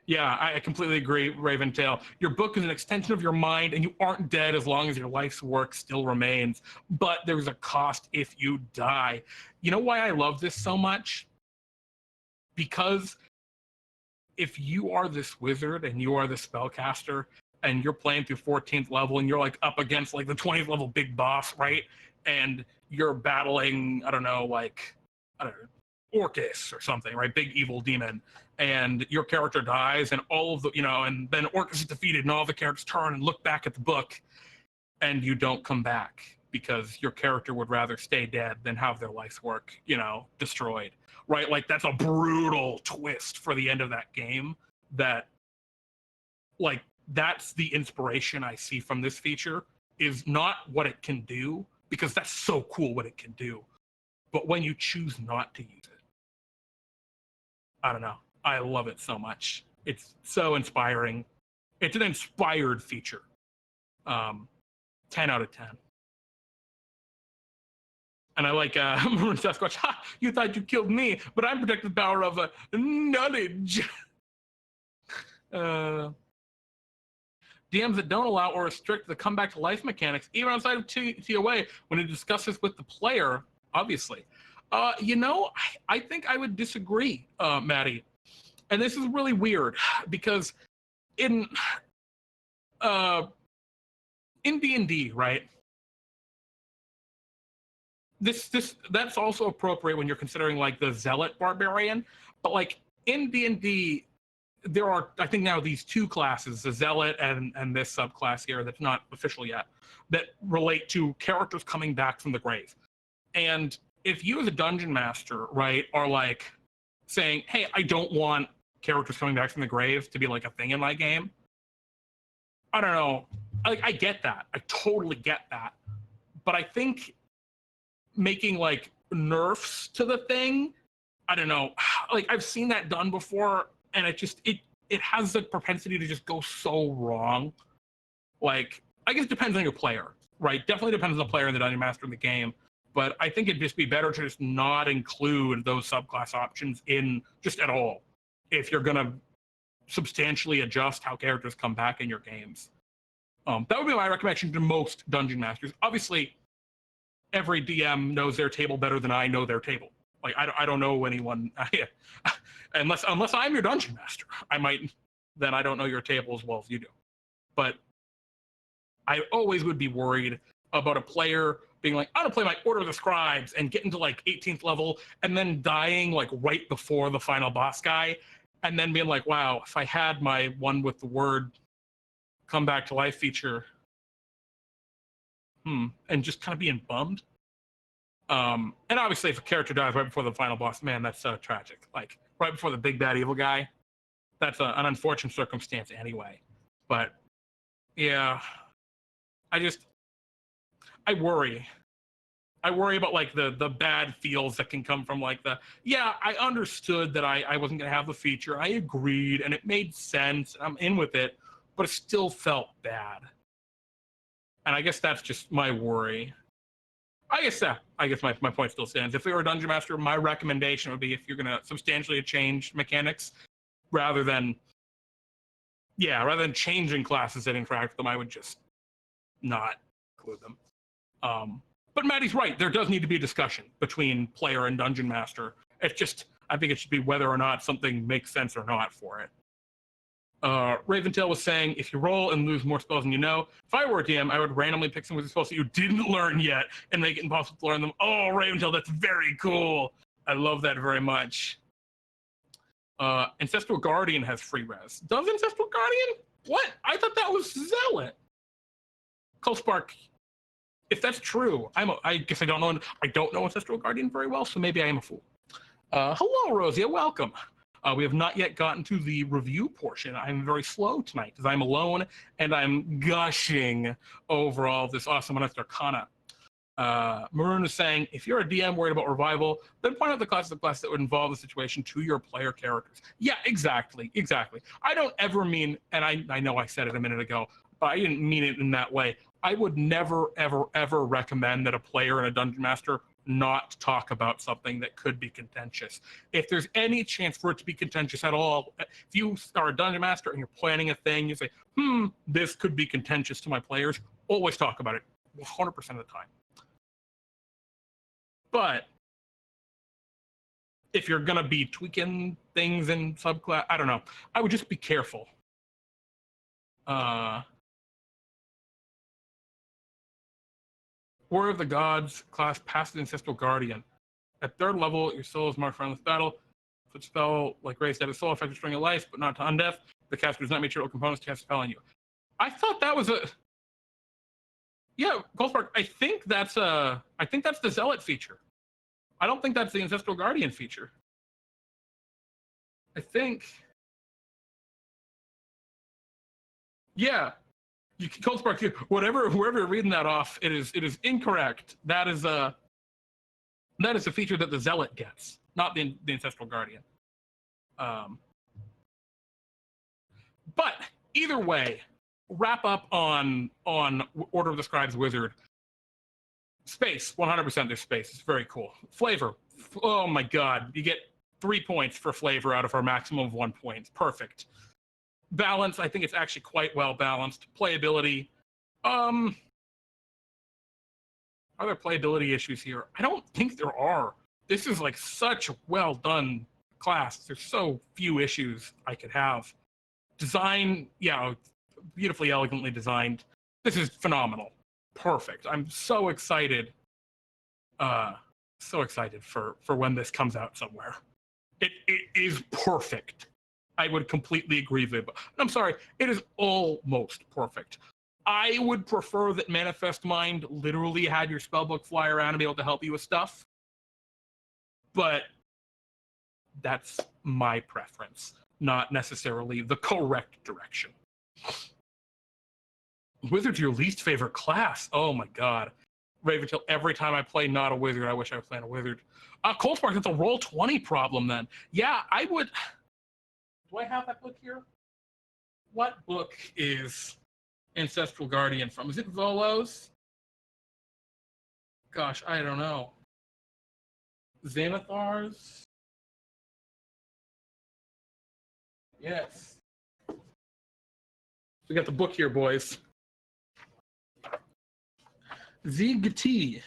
Yeah, I completely agree, Raventail. Your book is an extension of your mind, and you aren't dead as long as your life's work still remains. But there's a cost if you die. You know why I love this so much? Because if you are this wizard and you are the spellcaster and you're playing through 14th level and you're like up against like the 20th level big boss, right? And you're battling, I don't know, like, I don't know, Orcus or something, right? Big evil demon. And your character dies and all of the, you know, and then Orcus is defeated and all the characters turn and look back at the book and you don't come back because your character would rather stay dead than have their life's work, you know, destroyed, right? Like that's a brutal twist for the end of that game. That, like, that's the inspiration I see from this feature, is not what it can do, because that's so cool what it can do, but when you choose not to use it. I don't know. I love it so much. It's so inspiring. It's an inspired feature. 10 out of 10. And I like Maroon Sasquatch. Ha! You thought you killed me, but I'm protected the power of knowledge. DMs that don't allow or restrict the comeback to life mechanics, even outside of TOA, when it discusses with the player, obviously. You know, I think I would disagree, Maddie. And this is really weird because in D&D, right? That's also appropriate when you're considering like the zealot barbarian, but like in D&D, there are, I think now, these two classes, the zealot and this subclass here that's not official yet, that relate to characters coming back from the grave. And if you as a dungeon master, right, are like saying, hey, I don't want characters coming back from the grave to be like a thing in my game, I don't know. I get that. I totally get that. But I think making like nerfs to the thing, I don't know. Like I've seen that done before, and it has the propensity to just go so wrong. Like, I guess it depends on your player, right? Definitely depends on the player and the dungeon master in the game. But I think it'd just be better to just not include those subclass options in just at all, if you're gonna substantially adjust how characters come back in your games. That would be my recommendation to most dungeon masters. Obviously, every DM knows their table better than I know their table. Like I don't know anyone unless I'm your dungeon master. Then I don't know your table as well as you do. But I always would be worried about a player being like, I want to play my Order of the Scribes and getting to like 18th level and then dying like right before the final boss guy, and then being like, wow, if I had my one with the word come back to life feature, and just kind of being bummed. And obviously, if a character dies right before the final boss, man, that's so tragic. Like right before the big bad evil guy, that's an unfortunate circumstance anyway. But yeah, I worry. I worry about like the bad feels that can come from like yeah, I understood that I wasn't gonna have the feature. I agreed and it made sense. I'm in with it, but it still felt bad. And I guess that's just my worry. I guess my point still stands. If we were a dungeon master, my recommendation would be, if you're gonna substantially change mechanics, rather than changing classes that interact with them, I would just not include them. But Maddie's right. There does need to be a discussion between player and dungeon master. It's just, I think it should be whether or not something makes sense or not for it. Raventail was saying, if you roll and lose more spells than you know, if I were a DM, I would randomly pick some wizard spells that you didn't learn yet and make it impossible to learn them. Oh, Raventail, that's very cool. I love that very much. Ancestral Guardian has free res. Does Ancestral Guardian? What? I thought that was Zealot. Cold Spark. if that's true, I guess I don't know Ancestral Guardian very well, so maybe I am a fool. Hello, Rosia, welcome. We have not yet gotten to the review portion. I'm very slow tonight because I'm alone and I'm gushing over all this awesome Unearthed Arcana. Maroon is saying, if you're a DM worried about revival, then point out the classes of class that would involve the situation to your player characters. Yeah, exactly. I don't ever mean, and I know I said it a minute ago, but I didn't mean it in that way. I would never, ever recommend that a player and a dungeon master not talk about something that could be contentious. If there's any chance for it to be contentious at all, if you are a dungeon master and you're planning a thing, you say, this could be contentious to my players, always talk about it 100% of the time. But if you're going to be tweaking things in subclass, I don't know. I would just be careful. Warrior of the Gods class passes Ancestral Guardian. At 3rd level, your soul is marked for endless battle. If it's spell like raised at a soul affects a string of life, but not to undeath, the caster does not material components to cast a spell on you. I thought that was a... Yeah, Goldspark, I think that's the Zealot feature. I don't think that's the Ancestral Guardian feature. I think... Yeah. Goldspark, whoever you're reading that off, it is incorrect. That is a feature that the Zealot gets, not the Ancestral Guardian. But either way, wrap up on Order of the Scribe's Wizard. Space, 100% there's space. It's very cool. Flavor, oh my god, you get 3 points for flavor out of our maximum of 1 point. Perfect. Balance, I think it's actually quite well balanced. Playability, are there playability issues here? I don't think there are. This is like such a well done class. There's so few issues I could have. Design, yeah, beautifully, elegantly designed. This is phenomenal. Perfect. I'm so excited. So excited for when this comes out somewhere. It is perfect. I would completely agree with it. I'm sorry, it is almost perfect. I would prefer that Manifest Mind literally had your spellbook fly around and be able to help you with stuff. But that's my preference, not necessarily the correct direction. Wizard's your least favorite class? Oh my god. Raventil, every time I play not a wizard, I wish I was playing a wizard. Cold-Spark, that's a roll 20 problem then. Yeah, I would... Do I have that book here? What book is Ancestral Guardian from? Is it Volo's? Gosh, I don't know. Xanathar's? Yes. We got the book here, boys. ZGT.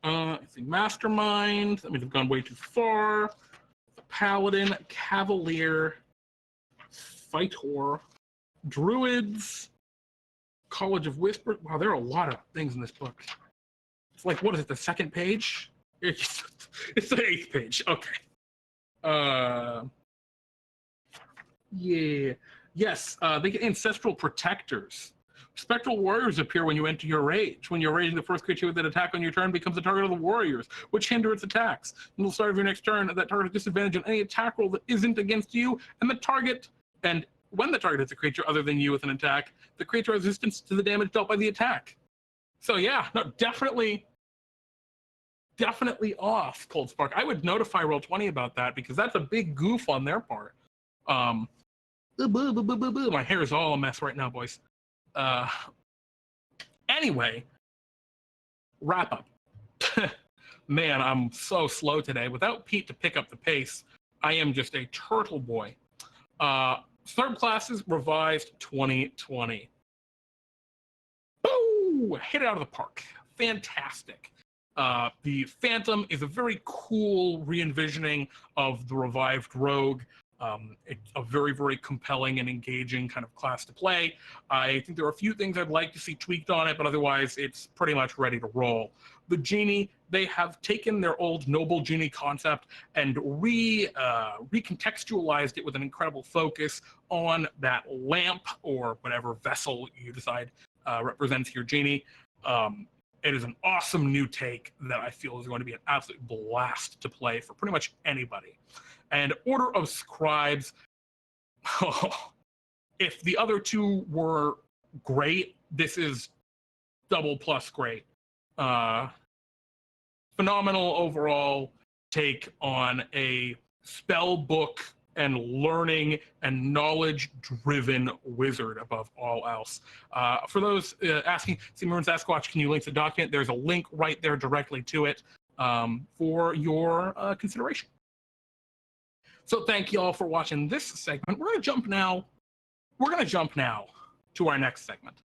I think Mastermind. That means I've gone way too far. Paladin, Cavalier, Fightor, Druids, College of Whispers. Wow, there are a lot of things in this book. It's like, what is it, the 2nd page? It's the 8th page. Okay. Yeah. Yes, they get Ancestral Protectors. Spectral Warriors appear when you enter your rage. When you're raging, the first creature with an attack on your turn becomes the target of the warriors, which hinder its attacks. Until the start of your next turn, that target has disadvantage on any attack roll that isn't against you, and when the target hits a creature other than you with an attack, the creature has resistance to the damage dealt by the attack. So yeah, no, definitely off, Cold-Spark. I would notify Roll20 about that because that's a big goof on their part. My hair is all a mess right now, boys. Anyway, wrap up. Man, I'm so slow today. Without Pete to pick up the pace, I am just a turtle boy. Subclasses revised 2020. Boo! Hit it out of the park. Fantastic. The Phantom is a very cool re-envisioning of the revived rogue. It's a very, very compelling and engaging kind of class to play. I think there are a few things I'd like to see tweaked on it, but otherwise it's pretty much ready to roll. The Genie, they have taken their old Noble Genie concept and recontextualized it with an incredible focus on that lamp or whatever vessel you decide represents your Genie. It is an awesome new take that I feel is going to be an absolute blast to play for pretty much anybody. And Order of Scribes, if the other two were great, this is double plus great. Phenomenal overall take on a spell book and learning and knowledge-driven wizard above all else. For those asking, Maroon Sasquatch, can you link the document? There's a link right there directly to it for your consideration. So thank you all for watching this segment. We're going to jump now to our next segment.